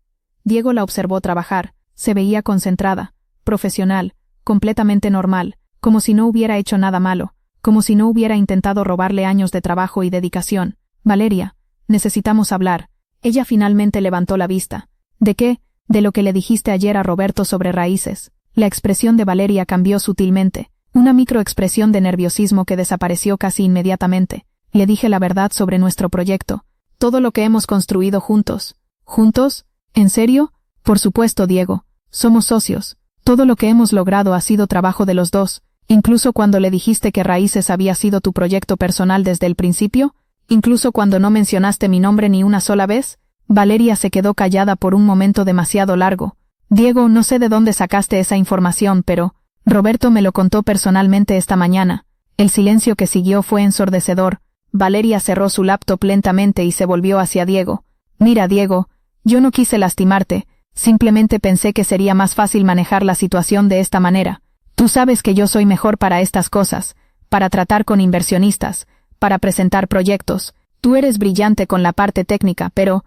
Diego la observó trabajar. Se veía concentrada, profesional, completamente normal, como si no hubiera hecho nada malo, como si no hubiera intentado robarle años de trabajo y dedicación. Valeria, necesitamos hablar. Ella finalmente levantó la vista. ¿De qué? De lo que le dijiste ayer a Roberto sobre Raíces. La expresión de Valeria cambió sutilmente, una microexpresión de nerviosismo que desapareció casi inmediatamente. Le dije la verdad sobre nuestro proyecto, todo lo que hemos construido juntos. ¿Juntos? ¿En serio? Por supuesto, Diego. Somos socios. Todo lo que hemos logrado ha sido trabajo de los dos. Incluso cuando le dijiste que Raíces había sido tu proyecto personal desde el principio, incluso cuando no mencionaste mi nombre ni una sola vez. Valeria se quedó callada por un momento demasiado largo. Diego, no sé de dónde sacaste esa información, pero
Roberto me lo contó personalmente esta mañana. El silencio que siguió fue ensordecedor. Valeria cerró su laptop lentamente y se volvió hacia Diego. Mira, Diego, yo no quise lastimarte, simplemente pensé que sería más fácil manejar la situación de esta manera. Tú sabes que yo soy mejor para estas cosas, para tratar con inversionistas, para presentar proyectos. Tú eres brillante con la parte técnica, pero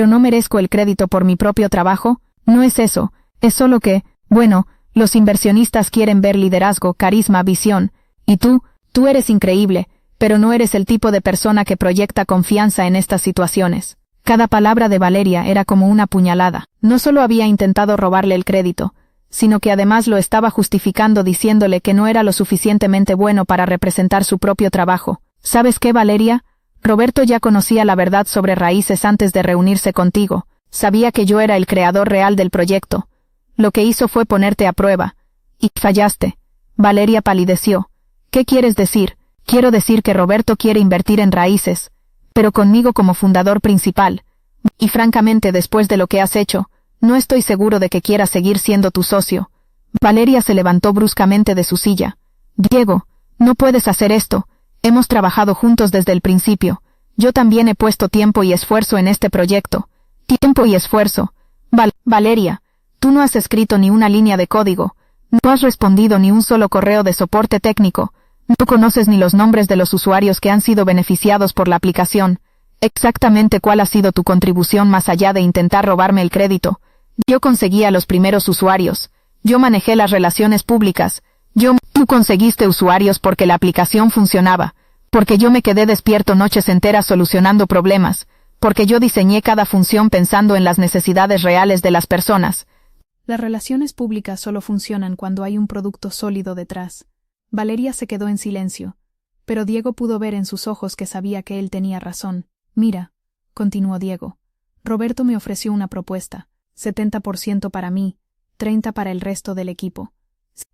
¿no merezco el crédito por mi propio trabajo? No es eso, es solo que, bueno, los inversionistas quieren ver liderazgo, carisma, visión. Y tú eres increíble, pero no eres el tipo de persona que proyecta confianza en estas situaciones. Cada palabra de Valeria era como una puñalada. No solo había intentado robarle el crédito, sino que además lo estaba justificando diciéndole que no era lo suficientemente bueno para representar su propio trabajo. ¿Sabes qué, Valeria? Roberto ya conocía la verdad sobre Raíces antes de reunirse contigo. Sabía que yo era el creador real del proyecto. Lo que hizo fue ponerte a prueba. Y fallaste. Valeria palideció. ¿Qué quieres decir? Quiero decir que Roberto quiere invertir en Raíces, pero conmigo como fundador principal. Y francamente, después de lo que has hecho, no estoy seguro de que quieras seguir siendo tu socio. Valeria se levantó bruscamente de su silla. Diego, no puedes hacer esto. Hemos trabajado juntos desde el principio. Yo también he puesto tiempo y esfuerzo en este proyecto. Tiempo y esfuerzo. Valeria, tú no has escrito ni una línea de código. No has respondido ni un solo correo de soporte técnico. No conoces ni los nombres de los usuarios que han sido beneficiados por la aplicación. Exactamente cuál ha sido tu contribución más allá de intentar robarme el crédito. Yo conseguí a los primeros usuarios. Yo manejé las relaciones públicas. Tú conseguiste usuarios porque la aplicación funcionaba. Porque yo me quedé despierto noches enteras solucionando problemas. Porque yo diseñé cada función pensando en las necesidades reales de las personas.
Las relaciones públicas solo funcionan cuando hay un producto sólido detrás. Valeria se quedó en silencio, pero Diego pudo ver en sus ojos que sabía que él tenía razón. Mira, continuó Diego, Roberto me ofreció una propuesta, 70% para mí, 30% para el resto del equipo.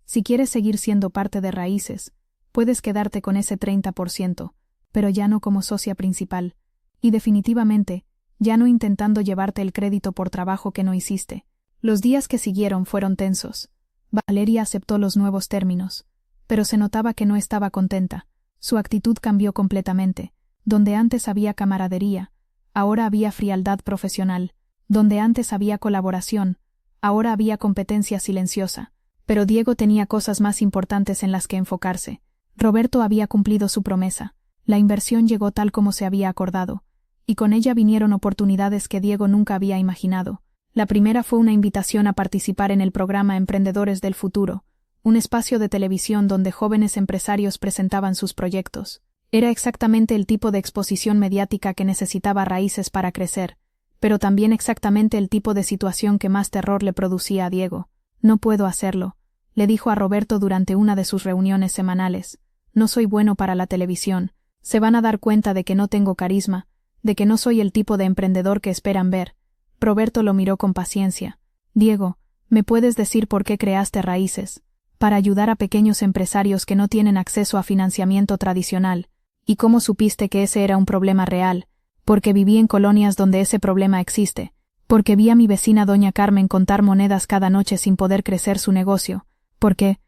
Si quieres seguir siendo parte de Raíces, puedes quedarte con ese 30%, pero ya no como socia principal, y definitivamente, ya no intentando llevarte el crédito por trabajo que no hiciste. Los días que siguieron fueron tensos. Valeria aceptó los nuevos términos, pero se notaba que no estaba contenta. Su actitud cambió completamente. Donde antes había camaradería, ahora había frialdad profesional. Donde antes había colaboración, ahora había competencia silenciosa. Pero Diego tenía cosas más importantes en las que enfocarse. Roberto había cumplido su promesa. La inversión llegó tal como se había acordado, y con ella vinieron oportunidades que Diego nunca había imaginado. La primera fue una invitación a participar en el programa Emprendedores del Futuro, un espacio de televisión donde jóvenes empresarios presentaban sus proyectos. Era exactamente el tipo de exposición mediática que necesitaba Raíces para crecer, pero también exactamente el tipo de situación que más terror le producía a Diego. No puedo hacerlo, le dijo a Roberto durante una de sus reuniones semanales. No soy bueno para la televisión. Se van a dar cuenta de que no tengo carisma, de que no soy el tipo de emprendedor que esperan ver. Roberto lo miró con paciencia. Diego, ¿me puedes decir por qué creaste Raíces? Para ayudar a pequeños empresarios que no tienen acceso a financiamiento tradicional. ¿Y cómo supiste que ese era un problema real? Porque viví en colonias donde ese problema existe. Porque vi a mi vecina doña Carmen contar monedas cada noche sin poder crecer su negocio. Porque,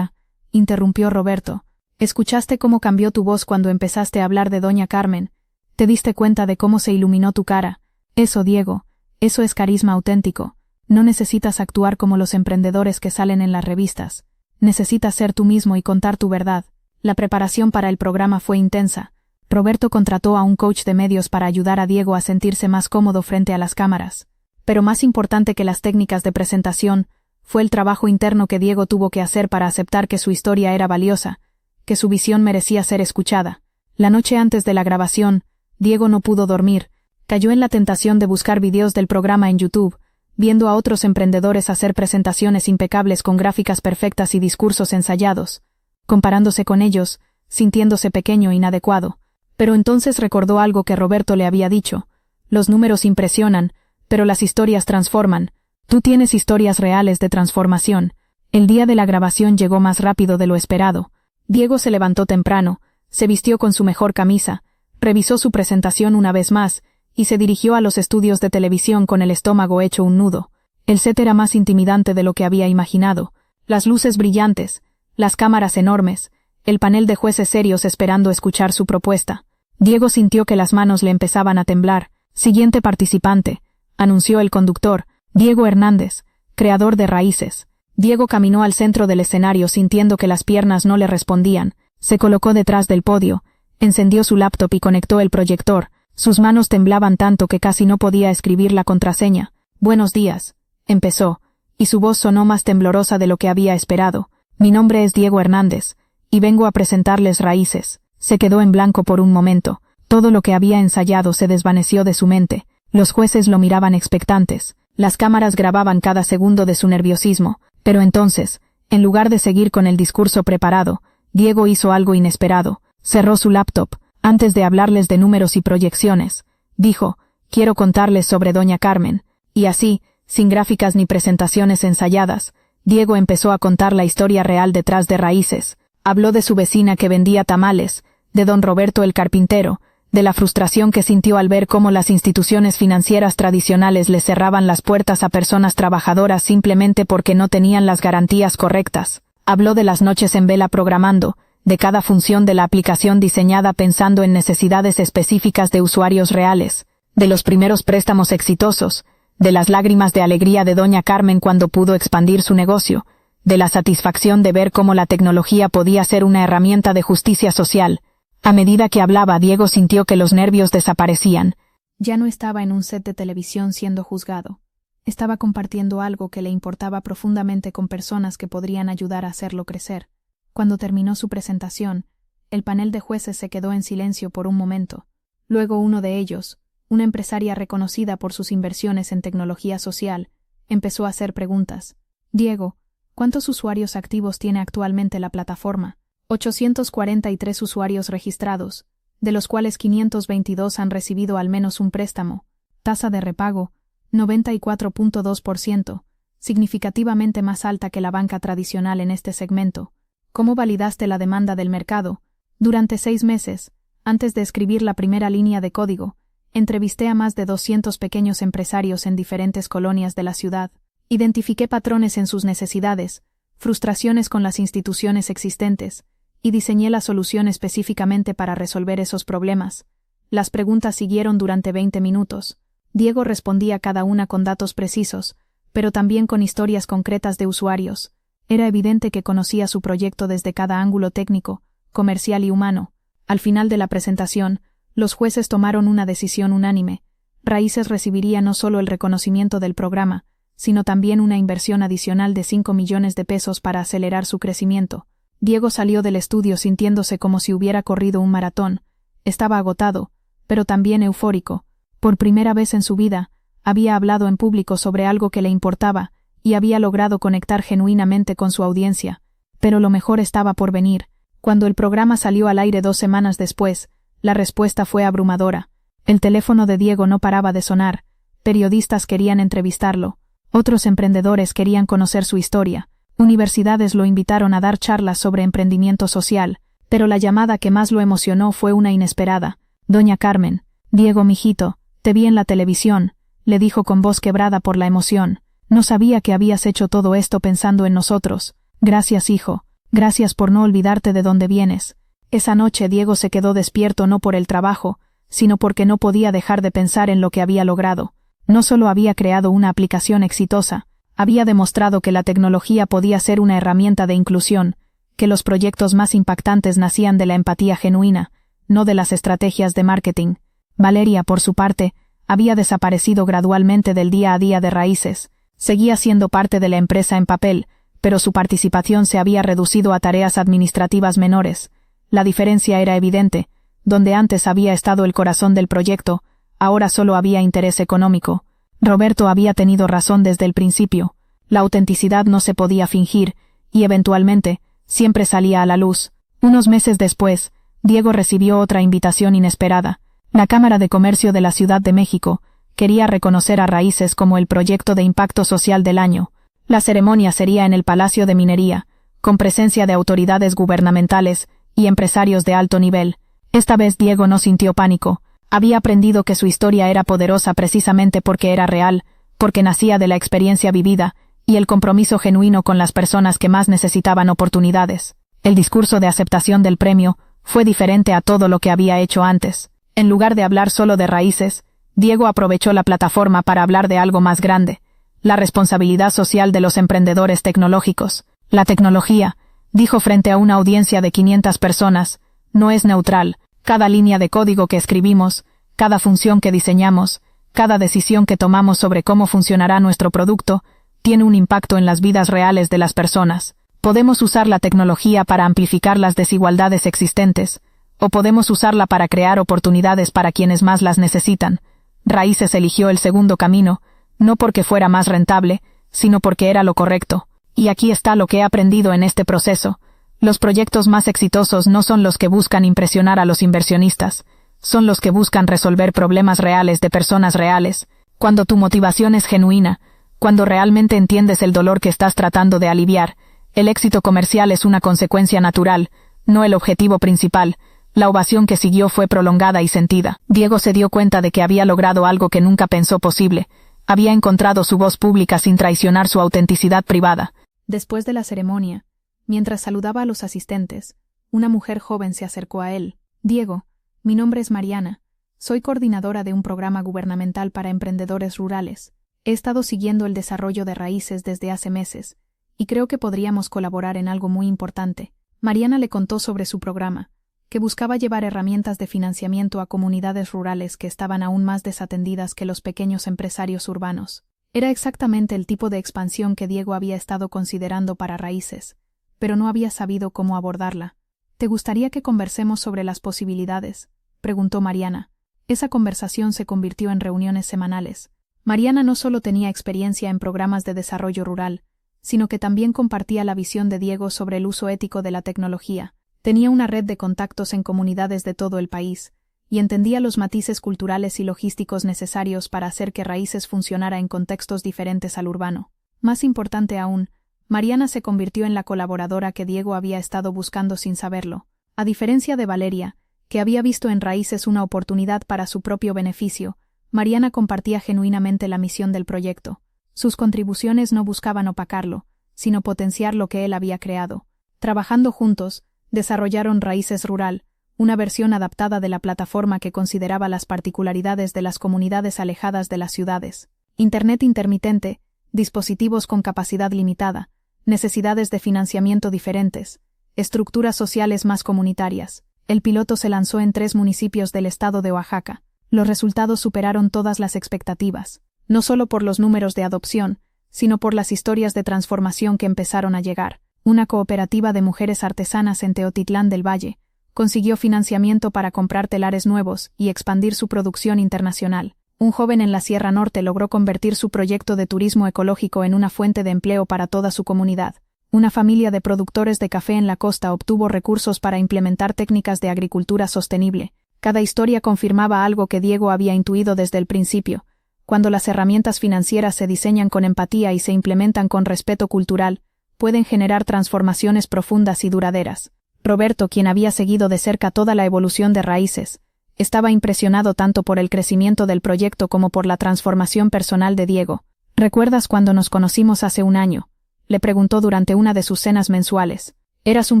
interrumpió Roberto. ¿Escuchaste cómo cambió tu voz cuando empezaste a hablar de doña Carmen? ¿Te diste cuenta de cómo se iluminó tu cara? Eso, Diego, eso es carisma auténtico. No necesitas actuar como los emprendedores que salen en las revistas. Necesitas ser tú mismo y contar tu verdad. La preparación para el programa fue intensa. Roberto contrató a un coach de medios para ayudar a Diego a sentirse más cómodo frente a las cámaras. Pero más importante que las técnicas de presentación, fue el trabajo interno que Diego tuvo que hacer para aceptar que su historia era valiosa, que su visión merecía ser escuchada. La noche antes de la grabación, Diego no pudo dormir. Cayó en la tentación de buscar videos del programa en YouTube, viendo a otros emprendedores hacer presentaciones impecables con gráficas perfectas y discursos ensayados, comparándose con ellos, sintiéndose pequeño e inadecuado. Pero entonces recordó algo que Roberto le había dicho. Los números impresionan, pero las historias transforman. Tú tienes historias reales de transformación. El día de la grabación llegó más rápido de lo esperado. Diego se levantó temprano, se vistió con su mejor camisa, revisó su presentación una vez más, y se dirigió a los estudios de televisión con el estómago hecho un nudo. El set era más intimidante de lo que había imaginado.
Las luces brillantes, las cámaras enormes, el panel de jueces serios esperando escuchar su propuesta. Diego sintió que las manos le empezaban a temblar. Siguiente participante, anunció el conductor, Diego Hernández, creador de Raíces. Diego caminó al centro del escenario sintiendo que las piernas no le respondían. Se colocó detrás del podio, encendió su laptop y conectó el proyector. Sus manos temblaban tanto que casi no podía escribir la contraseña. Buenos días, empezó, y su voz sonó más temblorosa de lo que había esperado. Mi nombre es Diego Hernández, y vengo a presentarles Raíces. Se quedó en blanco por un momento. Todo lo que había ensayado se desvaneció de su mente. Los jueces lo miraban expectantes. Las cámaras grababan cada segundo de su nerviosismo. Pero entonces, en lugar de seguir con el discurso preparado, Diego hizo algo inesperado. Cerró su laptop. Antes de hablarles de números y proyecciones, dijo, quiero contarles sobre doña Carmen. Y así, sin gráficas ni presentaciones ensayadas, Diego empezó a contar la historia real detrás de Raíces. Habló de su vecina que vendía tamales, de don Roberto el carpintero, de la frustración que sintió al ver cómo las instituciones financieras tradicionales le cerraban las puertas a personas trabajadoras simplemente porque no tenían las garantías correctas. Habló de las noches en vela programando, de cada función de la aplicación diseñada pensando en necesidades específicas de usuarios reales, de los primeros préstamos exitosos, de las lágrimas de alegría de doña Carmen cuando pudo expandir su negocio, de la satisfacción de ver cómo la tecnología podía ser una herramienta de justicia social. A medida que hablaba, Diego sintió que los nervios desaparecían.
Ya no estaba en un set de televisión siendo juzgado. Estaba compartiendo algo que le importaba profundamente con personas que podrían ayudar a hacerlo crecer. Cuando terminó su presentación, el panel de jueces se quedó en silencio por un momento. Luego uno de ellos, una empresaria reconocida por sus inversiones en tecnología social, empezó a hacer preguntas. Diego, ¿cuántos usuarios activos tiene actualmente la plataforma? 843 usuarios registrados, de los cuales 522 han recibido al menos un préstamo. Tasa de repago, 94.2%, significativamente más alta que la banca tradicional en este segmento. ¿Cómo validaste la demanda del mercado? Durante 6 meses, antes de escribir la primera línea de código, entrevisté a más de 200 pequeños empresarios en diferentes colonias de la ciudad. Identifiqué patrones en sus necesidades, frustraciones con las instituciones existentes, y diseñé la solución específicamente para resolver esos problemas. Las preguntas siguieron durante 20 minutos. Diego respondía cada una con datos precisos, pero también con historias concretas de usuarios. Era evidente que conocía su proyecto desde cada ángulo técnico, comercial y humano. Al final de la presentación, los jueces tomaron una decisión unánime. Raíces recibiría no solo el reconocimiento del programa, sino también una inversión adicional de 5 millones de pesos para acelerar su crecimiento. Diego salió del estudio sintiéndose como si hubiera corrido un maratón. Estaba agotado, pero también eufórico. Por primera vez en su vida, había hablado en público sobre algo que le importaba, y había logrado conectar genuinamente con su audiencia. Pero lo mejor estaba por venir. Cuando el programa salió al aire 2 semanas después, la respuesta fue abrumadora. El teléfono de Diego no paraba de sonar. Periodistas querían entrevistarlo. Otros emprendedores querían conocer su historia. Universidades lo invitaron a dar charlas sobre emprendimiento social. Pero la llamada que más lo emocionó fue una inesperada. Doña Carmen, Diego mijito, te vi en la televisión, le dijo con voz quebrada por la emoción. No sabía que habías hecho todo esto pensando en nosotros. Gracias, hijo. Gracias por no olvidarte de dónde vienes. Esa noche Diego se quedó despierto no por el trabajo, sino porque no podía dejar de pensar en lo que había logrado. No solo había creado una aplicación exitosa, había demostrado que la tecnología podía ser una herramienta de inclusión, que los proyectos más impactantes nacían de la empatía genuina, no de las estrategias de marketing. Valeria, por su parte, había desaparecido gradualmente del día a día de Raíces. Seguía siendo parte de la empresa en papel, pero su participación se había reducido a tareas administrativas menores. La diferencia era evidente. Donde antes había estado el corazón del proyecto, ahora solo había interés económico. Roberto había tenido razón desde el principio. La autenticidad no se podía fingir, y eventualmente, siempre salía a la luz. Unos meses después, Diego recibió otra invitación inesperada. La Cámara de Comercio de la Ciudad de México quería reconocer a Raíces como el proyecto de impacto social del año. La ceremonia sería en el Palacio de Minería, con presencia de autoridades gubernamentales y empresarios de alto nivel. Esta vez Diego no sintió pánico. Había aprendido que su historia era poderosa precisamente porque era real, porque nacía de la experiencia vivida,
y el compromiso genuino con las personas que más necesitaban oportunidades. El discurso de aceptación del premio fue diferente a todo lo que había hecho antes. En lugar de hablar solo de raíces, Diego aprovechó la plataforma para hablar de algo más grande: la responsabilidad social de los emprendedores tecnológicos. La tecnología, dijo frente a una audiencia de 500 personas, no es neutral. Cada línea de código que escribimos, cada función que diseñamos, cada decisión que tomamos sobre cómo funcionará nuestro producto, tiene un impacto en las vidas reales de las personas. Podemos usar la tecnología para amplificar las desigualdades existentes, o podemos usarla para crear oportunidades para quienes más las necesitan. Raíces eligió el segundo camino, no porque fuera más rentable, sino porque era lo correcto. Y aquí está lo que he aprendido en este proceso: los proyectos más exitosos no son los que buscan impresionar a los inversionistas, son los que buscan resolver problemas reales de personas reales. Cuando tu motivación es genuina, cuando realmente entiendes el dolor que estás tratando de aliviar, el éxito comercial es una consecuencia natural, no el objetivo principal. La ovación que siguió fue prolongada y sentida. Diego se dio cuenta de que había logrado algo que nunca pensó posible. Había encontrado su voz pública sin traicionar su autenticidad privada.
Después de la ceremonia, mientras saludaba a los asistentes, una mujer joven se acercó a él. «Diego, mi nombre es Mariana. Soy coordinadora de un programa gubernamental para emprendedores rurales. He estado siguiendo el desarrollo de Raíces desde hace meses, y creo que podríamos colaborar en algo muy importante». Mariana le contó sobre su programa, que buscaba llevar herramientas de financiamiento a comunidades rurales que estaban aún más desatendidas que los pequeños empresarios urbanos. Era exactamente el tipo de expansión que Diego había estado considerando para Raíces, pero no había sabido cómo abordarla. «¿Te gustaría que conversemos sobre las posibilidades?», preguntó Mariana. Esa conversación se convirtió en reuniones semanales. Mariana no solo tenía experiencia en programas de desarrollo rural, sino que también compartía la visión de Diego sobre el uso ético de la tecnología. Tenía una red de contactos en comunidades de todo el país, y entendía los matices culturales y logísticos necesarios para hacer que Raíces funcionara en contextos diferentes al urbano. Más importante aún, Mariana se convirtió en la colaboradora que Diego había estado buscando sin saberlo. A diferencia de Valeria, que había visto en Raíces una oportunidad para su propio beneficio, Mariana compartía genuinamente la misión del proyecto. Sus contribuciones no buscaban opacarlo, sino potenciar lo que él había creado. Trabajando juntos, desarrollaron Raíces Rural, una versión adaptada de la plataforma que consideraba las particularidades de las comunidades alejadas de las ciudades. Internet intermitente, dispositivos con capacidad limitada, necesidades de financiamiento diferentes, estructuras sociales más comunitarias. El piloto se lanzó en 3 municipios del estado de Oaxaca. Los resultados superaron todas las expectativas, no solo por los números de adopción, sino por las historias de transformación que empezaron a llegar. Una cooperativa de mujeres artesanas en Teotitlán del Valle consiguió financiamiento para comprar telares nuevos y expandir su producción internacional. Un joven en la Sierra Norte logró convertir su proyecto de turismo ecológico en una fuente de empleo para toda su comunidad. Una familia de productores de café en la costa obtuvo recursos para implementar técnicas de agricultura sostenible. Cada historia confirmaba algo que Diego había intuido desde el principio. Cuando las herramientas financieras se diseñan con empatía y se implementan con respeto cultural, pueden generar transformaciones profundas y duraderas. Roberto, quien había seguido de cerca toda la evolución de Raíces, estaba impresionado tanto por el crecimiento del proyecto como por la transformación personal de Diego. «¿Recuerdas cuando nos conocimos hace un año?», le preguntó durante una de sus cenas mensuales. «Eras un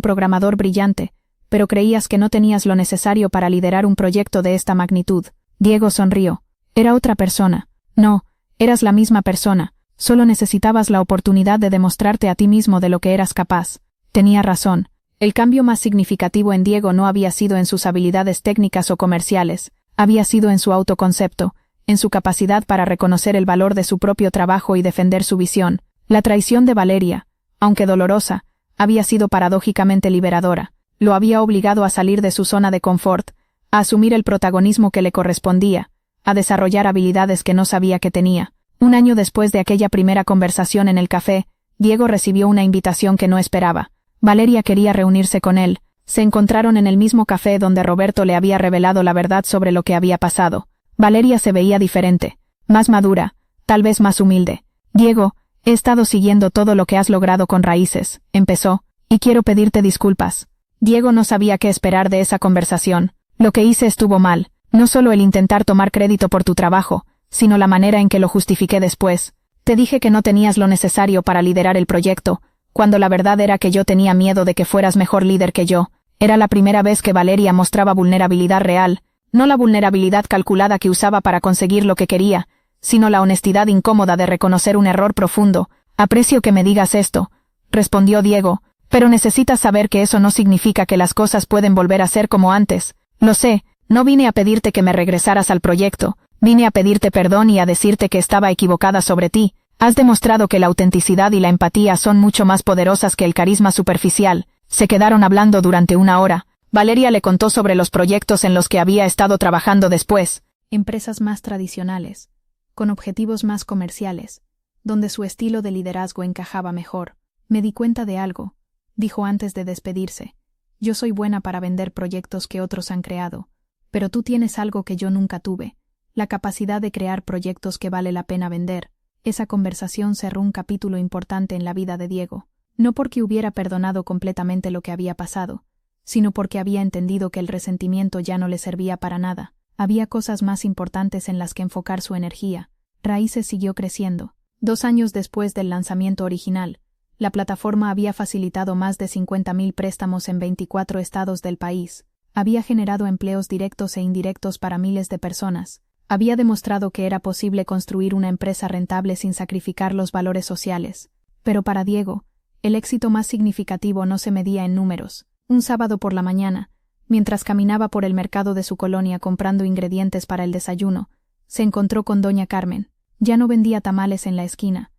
programador brillante, pero creías que no tenías lo necesario para liderar un proyecto de esta magnitud». Diego sonrió. «Era otra persona». «No, eras la misma persona. Solo necesitabas la oportunidad de demostrarte a ti mismo de lo que eras capaz». Tenía razón. El cambio más significativo en Diego no había sido en sus habilidades técnicas o comerciales, había sido en su autoconcepto, en su capacidad para reconocer el valor de su propio trabajo y defender su visión. La traición de Valeria, aunque dolorosa, había sido paradójicamente liberadora. Lo había obligado a salir de su zona de confort, a asumir el protagonismo que le correspondía, a desarrollar habilidades que no sabía que tenía. Un año después de aquella primera conversación en el café, Diego recibió una invitación que no esperaba. Valeria quería reunirse con él. Se encontraron en el mismo café donde Roberto le había revelado la verdad sobre lo que había pasado. Valeria se veía diferente, más madura, tal vez más humilde. «Diego, he estado siguiendo todo lo que has logrado con Raíces», empezó, «y quiero pedirte disculpas». Diego no sabía qué esperar de esa conversación. «Lo que hice estuvo mal, no solo el intentar tomar crédito por tu trabajo, sino la manera en que lo justifiqué después.
Te dije que no tenías lo necesario para liderar el proyecto, cuando la verdad era que yo tenía miedo de que fueras mejor líder que yo. Era la primera vez que Valeria mostraba vulnerabilidad real, no la vulnerabilidad calculada que usaba para conseguir lo que quería, sino la honestidad incómoda de reconocer un error profundo. Aprecio que me digas esto, respondió Diego, pero necesitas saber que eso no significa que las cosas pueden volver a ser como antes. Lo sé, no vine a pedirte que me regresaras al proyecto, vine a pedirte perdón y a decirte que estaba equivocada sobre ti. Has demostrado que la autenticidad y la empatía son mucho más poderosas que el carisma superficial. Se quedaron hablando durante una hora. Valeria le contó sobre los proyectos en los que había estado trabajando después.
Empresas más tradicionales, con objetivos más comerciales, donde su estilo de liderazgo encajaba mejor. Me di cuenta de algo, dijo antes de despedirse. Yo soy buena para vender proyectos que otros han creado, pero tú tienes algo que yo nunca tuve, la capacidad de crear proyectos que vale la pena vender. Esa conversación cerró un capítulo importante en la vida de Diego, no porque hubiera perdonado completamente lo que había pasado, sino porque había entendido que el resentimiento ya no le servía para nada. Había cosas más importantes en las que enfocar su energía. Raíces siguió creciendo. 2 años después del lanzamiento original, la plataforma había facilitado más de 50.000 préstamos en 24 estados del país. Había generado empleos directos e indirectos para miles de personas. Había demostrado que era posible construir una empresa rentable sin sacrificar los valores sociales. Pero para Diego, el éxito más significativo no se medía en números. Un sábado por la mañana, mientras caminaba por el mercado de su colonia comprando ingredientes para el desayuno, se encontró con doña Carmen. Ya no vendía tamales en la esquina.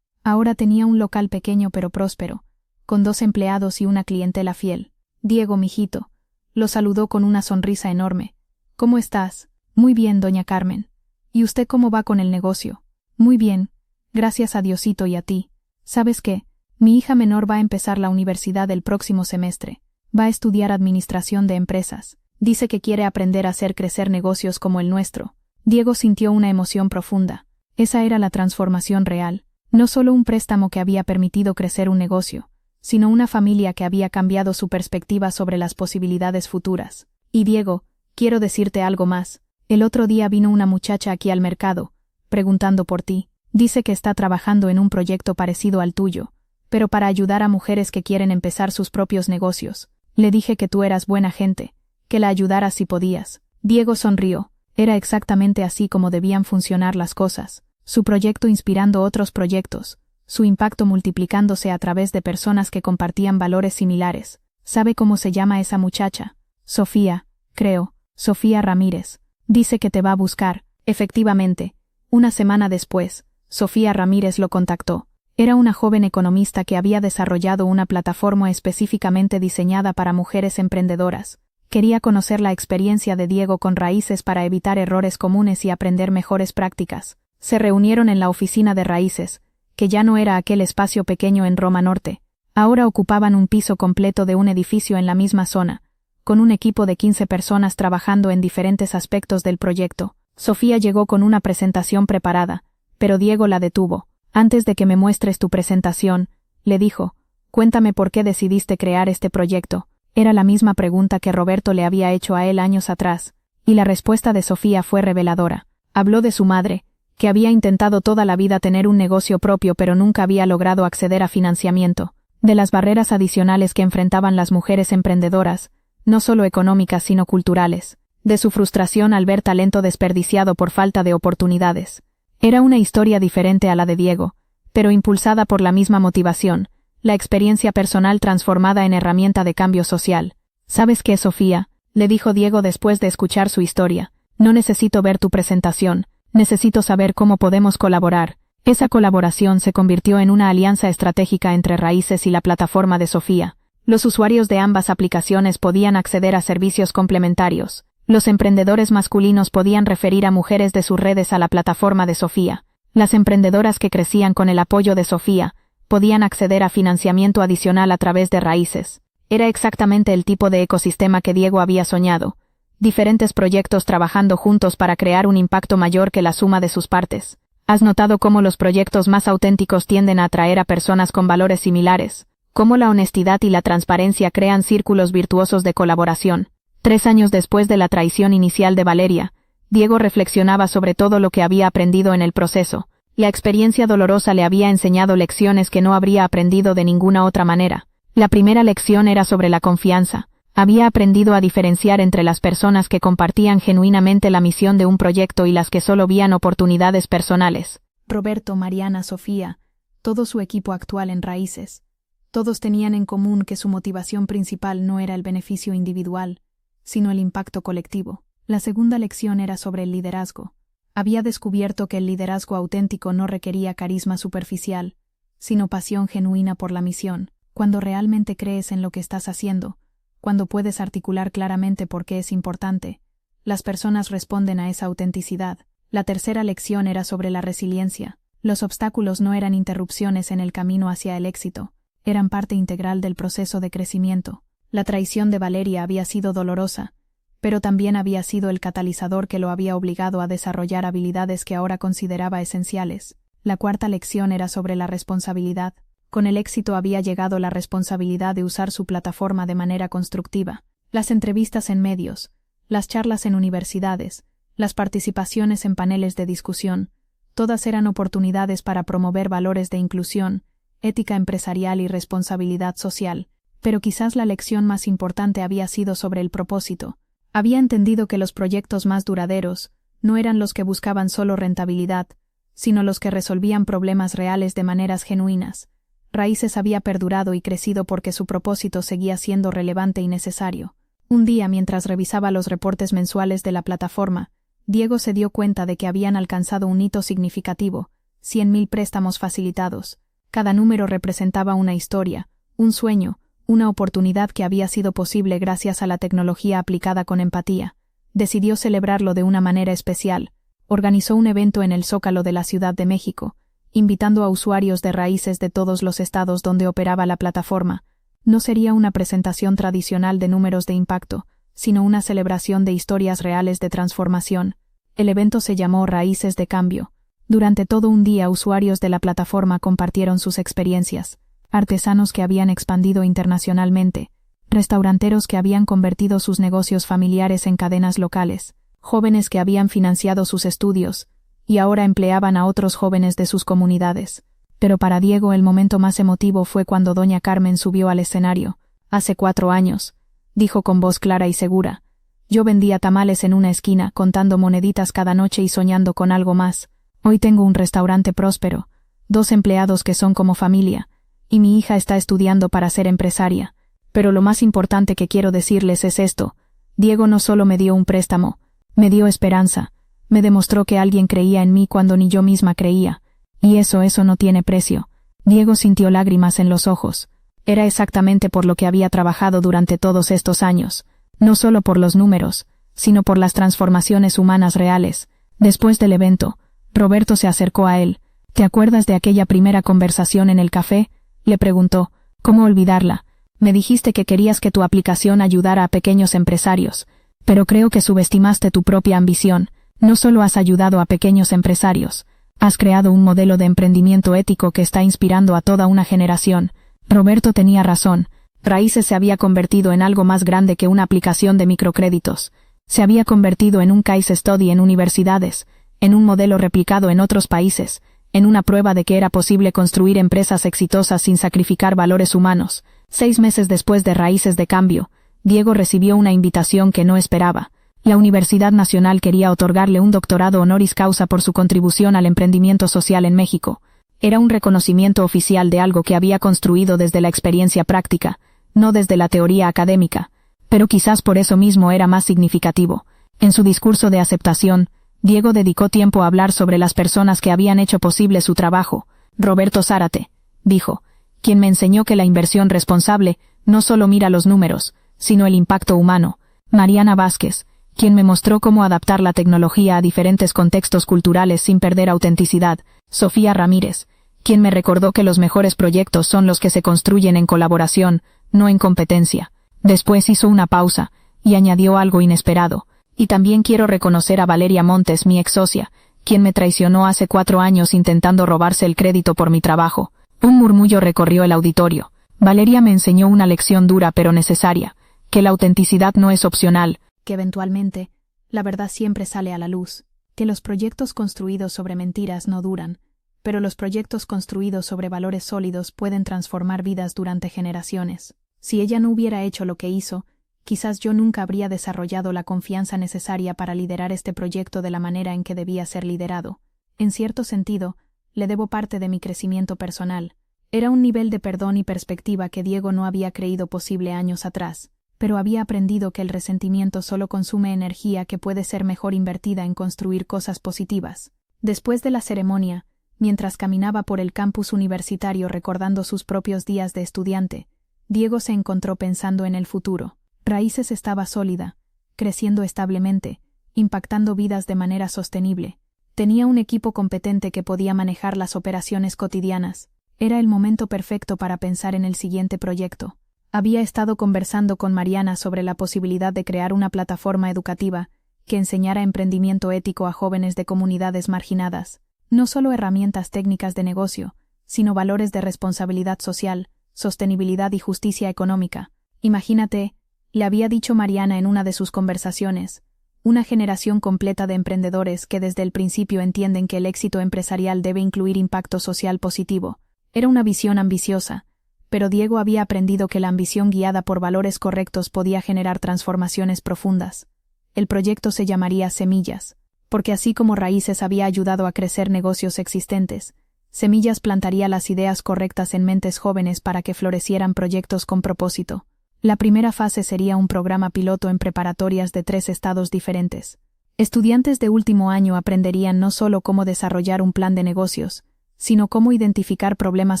Ahora tenía un local pequeño pero próspero, con 2 empleados y una clientela fiel. Diego, mijito, lo saludó con una sonrisa enorme. ¿Cómo estás? Muy bien, doña Carmen. ¿Y usted cómo va con el negocio? Muy bien, gracias a Diosito y a ti. ¿Sabes qué? Mi hija menor va a empezar la universidad el próximo semestre. Va a estudiar administración de empresas. Dice que quiere aprender a hacer crecer negocios como el nuestro. Diego sintió una emoción profunda. Esa era la transformación real. No solo un préstamo que había permitido crecer un negocio, sino una familia que había cambiado su perspectiva sobre las posibilidades futuras. Y Diego, quiero decirte algo más. El otro día vino una muchacha aquí al mercado, preguntando por ti. Dice que está trabajando en un proyecto parecido al tuyo, pero para ayudar a mujeres que quieren empezar sus propios negocios. Le dije que tú eras buena gente, que la ayudaras si podías. Diego sonrió. Era exactamente así como debían funcionar las cosas. Su proyecto inspirando otros proyectos, su impacto multiplicándose a través de personas que compartían valores similares. ¿Sabe cómo se llama esa muchacha? Sofía, creo, Sofía Ramírez. Dice que te va a buscar. Efectivamente, una semana después, Sofía Ramírez lo contactó. Era una joven economista que había desarrollado una plataforma específicamente diseñada para mujeres emprendedoras. Quería conocer la experiencia de Diego con Raíces para evitar errores comunes y aprender mejores prácticas. Se reunieron en la oficina de Raíces, que ya no era aquel espacio pequeño en Roma Norte. Ahora ocupaban un piso completo de un edificio en la misma zona, con un equipo de 15 personas trabajando en diferentes aspectos del proyecto. Sofía llegó con una presentación preparada, pero Diego la detuvo. Antes de que me muestres tu presentación, le dijo, cuéntame por qué decidiste crear este proyecto. Era la misma pregunta que Roberto le había hecho a él años atrás, y la respuesta de Sofía fue reveladora. Habló de su madre, que había intentado toda la vida tener un negocio propio pero nunca había logrado acceder a financiamiento, de las barreras adicionales que enfrentaban las mujeres emprendedoras, no solo económicas sino culturales, de su frustración al ver talento desperdiciado por falta de oportunidades. Era una historia diferente a la de Diego, pero impulsada por la misma motivación, la experiencia personal transformada en herramienta de cambio social. ¿Sabes qué, Sofía?, le dijo Diego después de escuchar su historia. No necesito ver tu presentación, necesito saber cómo podemos colaborar. Esa colaboración se convirtió en una alianza estratégica entre Raíces y la plataforma de Sofía. Los usuarios de ambas aplicaciones podían acceder a servicios complementarios. Los emprendedores masculinos podían referir a mujeres de sus redes a la plataforma de Sofía. Las emprendedoras que crecían con el apoyo de Sofía podían acceder a financiamiento adicional a través de Raíces. Era exactamente el tipo de ecosistema que Diego había soñado. Diferentes proyectos trabajando juntos para crear un impacto mayor que la suma de sus partes. ¿Has notado cómo los proyectos más auténticos tienden a atraer a personas con valores similares? Cómo la honestidad y la transparencia crean círculos virtuosos de colaboración. 3 años después de la traición inicial de Valeria, Diego reflexionaba sobre todo lo que había aprendido en el proceso.
La experiencia dolorosa le había enseñado lecciones que no habría aprendido de ninguna otra manera. La primera lección era sobre la confianza. Había aprendido a diferenciar entre las personas que compartían genuinamente la misión de un proyecto y las que solo vían oportunidades personales.
Roberto, Mariana, Sofía, todo su equipo actual en Raíces. Todos tenían en común que su motivación principal no era el beneficio individual, sino el impacto colectivo. La segunda lección era sobre el liderazgo. Había descubierto que el liderazgo auténtico no requería carisma superficial, sino pasión genuina por la misión. Cuando realmente crees en lo que estás haciendo, cuando puedes articular claramente por qué es importante, las personas responden a esa autenticidad. La tercera lección era sobre la resiliencia. Los obstáculos no eran interrupciones en el camino hacia el éxito, eran parte integral del proceso de crecimiento. La traición de Valeria había sido dolorosa, pero también había sido el catalizador que lo había obligado a desarrollar habilidades que ahora consideraba esenciales. La cuarta lección era sobre la responsabilidad. Con el éxito había llegado la responsabilidad de usar su plataforma de manera constructiva. Las entrevistas en medios, las charlas en universidades, las participaciones en paneles de discusión, todas eran oportunidades para promover valores de inclusión, ética empresarial y responsabilidad social. Pero quizás la lección más importante había sido sobre el propósito. Había entendido que los proyectos más duraderos no eran los que buscaban solo rentabilidad, sino los que resolvían problemas reales de maneras genuinas. Raíces había perdurado y crecido porque su propósito seguía siendo relevante y necesario. Un día, mientras revisaba los reportes mensuales de la plataforma, Diego se dio cuenta de que habían alcanzado un hito significativo: 100.000 préstamos facilitados. Cada número representaba una historia, un sueño, una oportunidad que había sido posible gracias a la tecnología aplicada con empatía. Decidió celebrarlo de una manera especial. Organizó un evento en el Zócalo de la Ciudad de México, invitando a usuarios de Raíces de todos los estados donde operaba la plataforma. No sería una presentación tradicional de números de impacto, sino una celebración de historias reales de transformación. El evento se llamó Raíces de Cambio. Durante todo un día, usuarios de la plataforma compartieron sus experiencias. Artesanos que habían expandido internacionalmente, restauranteros que habían convertido sus negocios familiares en cadenas locales, jóvenes que habían financiado sus estudios y ahora empleaban a otros jóvenes de sus comunidades. Pero para Diego el momento más emotivo fue cuando doña Carmen subió al escenario. Hace 4 años, dijo con voz clara y segura, yo vendía tamales en una esquina, contando moneditas cada noche y soñando con algo más. Hoy tengo un restaurante próspero, 2 empleados que son como familia, y mi hija está estudiando para ser empresaria. Pero lo más importante que quiero decirles es esto: Diego no solo me dio un préstamo, me dio esperanza, me demostró que alguien creía en mí cuando ni yo misma creía, y eso no tiene precio. Diego sintió lágrimas en los ojos. Era exactamente por lo que había trabajado durante todos estos años, no solo por los números, sino por las transformaciones humanas reales. Después del evento, Roberto se acercó a él. ¿Te acuerdas de aquella primera conversación en el café?, le preguntó. ¿Cómo olvidarla? Me dijiste que querías que tu aplicación ayudara a pequeños empresarios, pero creo que subestimaste tu propia ambición. No solo has ayudado a pequeños empresarios, has creado un modelo de emprendimiento ético que está inspirando a toda una generación. Roberto tenía razón. Raíces se había convertido en algo más grande que una aplicación de microcréditos. Se había convertido en un case study en universidades, en un modelo replicado en otros países, en una prueba de que era posible construir empresas exitosas sin sacrificar valores humanos. 6 meses después de Raíces de Cambio, Diego recibió una invitación que no esperaba. La Universidad Nacional quería otorgarle un doctorado honoris causa por su contribución al emprendimiento social en México. Era un reconocimiento oficial de algo que había construido desde la experiencia práctica, no desde la teoría académica. Pero quizás por eso mismo era más significativo. En su discurso de aceptación, Diego dedicó tiempo a hablar sobre las personas que habían hecho posible su trabajo. Roberto Zárate, dijo, quien me enseñó que la inversión responsable no solo mira los números, sino el impacto humano. Mariana Vázquez, quien me mostró cómo adaptar la tecnología a diferentes contextos culturales sin perder autenticidad. Sofía Ramírez, quien me recordó que los mejores proyectos son los que se construyen en colaboración, no en competencia. Después hizo una pausa, y añadió algo inesperado. Y también quiero reconocer a Valeria Montes, mi ex socia, quien me traicionó hace 4 años intentando robarse el crédito por mi trabajo. Un murmullo recorrió el auditorio. Valeria me enseñó una lección dura pero necesaria, que la autenticidad no es opcional, que eventualmente, la verdad siempre sale a la luz, que los proyectos construidos sobre mentiras no duran, pero los proyectos construidos sobre valores sólidos pueden transformar vidas durante generaciones. Si ella no hubiera hecho lo que hizo, quizás yo nunca habría desarrollado la confianza necesaria para liderar este proyecto de la manera en que debía ser liderado. En cierto sentido, le debo parte de mi crecimiento personal. Era un nivel de perdón y perspectiva que Diego no había creído posible años atrás, pero había aprendido que el resentimiento solo consume energía que puede ser mejor invertida en construir cosas positivas. Después de la ceremonia, mientras caminaba por el campus universitario recordando sus propios días de estudiante, Diego se encontró pensando en el futuro. Raíces estaba sólida, creciendo establemente, impactando vidas de manera sostenible. Tenía un equipo competente que podía manejar las operaciones cotidianas. Era el momento perfecto para pensar en el siguiente proyecto. Había estado conversando con Mariana sobre la posibilidad de crear una plataforma educativa que enseñara emprendimiento ético a jóvenes de comunidades marginadas. No solo herramientas técnicas de negocio, sino valores de responsabilidad social, sostenibilidad y justicia económica. Imagínate, le había dicho Mariana en una de sus conversaciones, una generación completa de emprendedores que desde el principio entienden que el éxito empresarial debe incluir impacto social positivo. Era una visión ambiciosa, pero Diego había aprendido que la ambición guiada por valores correctos podía generar transformaciones profundas. El proyecto se llamaría Semillas, porque así como Raíces había ayudado a crecer negocios existentes, Semillas plantaría las ideas correctas en mentes jóvenes para que florecieran proyectos con propósito. La primera fase sería un programa piloto en preparatorias de 3 estados diferentes. Estudiantes de último año aprenderían no solo cómo desarrollar un plan de negocios, sino cómo identificar problemas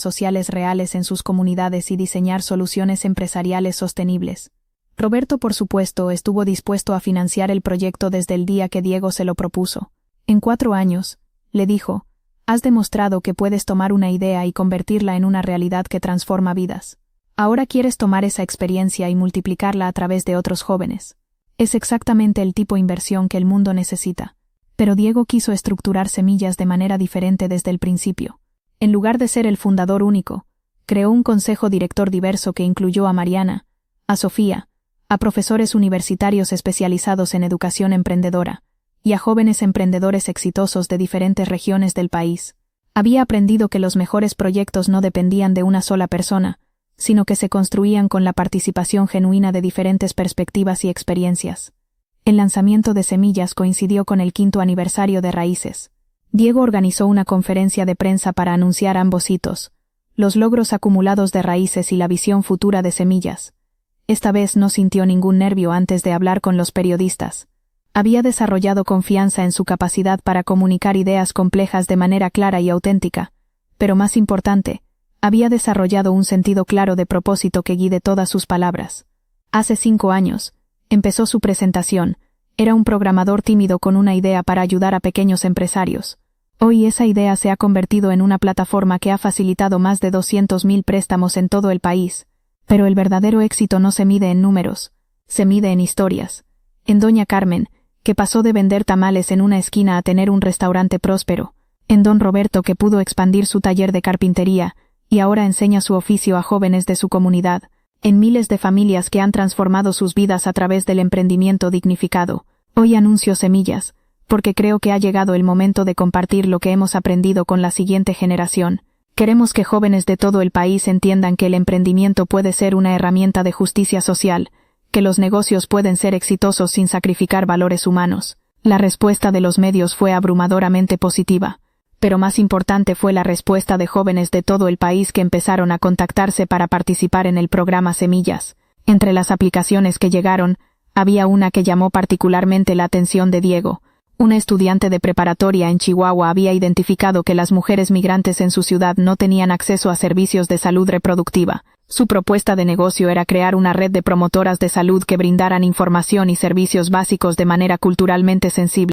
sociales reales en sus comunidades y diseñar soluciones empresariales sostenibles. Roberto, por supuesto, estuvo dispuesto a financiar el proyecto desde el día que Diego se lo propuso. En 4 años, le dijo, has demostrado que puedes tomar una idea y convertirla en una realidad que transforma vidas. Ahora quieres tomar esa experiencia y multiplicarla a través de otros jóvenes. Es exactamente el tipo de inversión que el mundo necesita. Pero Diego quiso estructurar Semillas de manera diferente desde el principio. En lugar de ser el fundador único, creó un consejo director diverso que incluyó a Mariana, a Sofía, a profesores universitarios especializados en educación emprendedora, y a jóvenes emprendedores exitosos de diferentes regiones del país. Había aprendido que los mejores proyectos no dependían de una sola persona, sino que se construían con la participación genuina de diferentes perspectivas y experiencias. El lanzamiento de Semillas coincidió con el 5º aniversario de Raíces. Diego organizó una conferencia de prensa para anunciar ambos hitos, los logros acumulados de Raíces y la visión futura de Semillas. Esta vez no sintió ningún nervio antes de hablar con los periodistas. Había desarrollado confianza en su capacidad para comunicar ideas complejas de manera clara y auténtica, pero más importante, había desarrollado un sentido claro de propósito que guíe todas sus palabras. Hace 5 años, empezó su presentación. Era un programador tímido con una idea para ayudar a pequeños empresarios. Hoy esa idea se ha convertido en una plataforma que ha facilitado más de 200.000 préstamos en todo el país. Pero el verdadero éxito no se mide en números, se mide en historias. En Doña Carmen, que pasó de vender tamales en una esquina a tener un restaurante próspero. En Don Roberto, que pudo expandir su taller de carpintería, y ahora enseña su oficio a jóvenes de su comunidad, en miles de familias que han transformado sus vidas a través del emprendimiento dignificado. Hoy anuncio Semillas, porque creo que ha llegado el momento de compartir lo que hemos aprendido con la siguiente generación. Queremos que jóvenes de todo el país entiendan que el emprendimiento puede ser una herramienta de justicia social, que los negocios pueden ser exitosos sin sacrificar valores humanos. La respuesta de los medios fue abrumadoramente positiva. Pero más importante fue la respuesta de jóvenes de todo el país que empezaron a contactarse para participar en el programa Semillas. Entre las aplicaciones que llegaron, había una que llamó particularmente la atención de Diego. Una estudiante de preparatoria en Chihuahua había identificado que las mujeres migrantes en su ciudad no tenían acceso a servicios de salud reproductiva. Su propuesta de negocio era crear una red de promotoras de salud que brindaran información y servicios básicos de manera culturalmente sensible.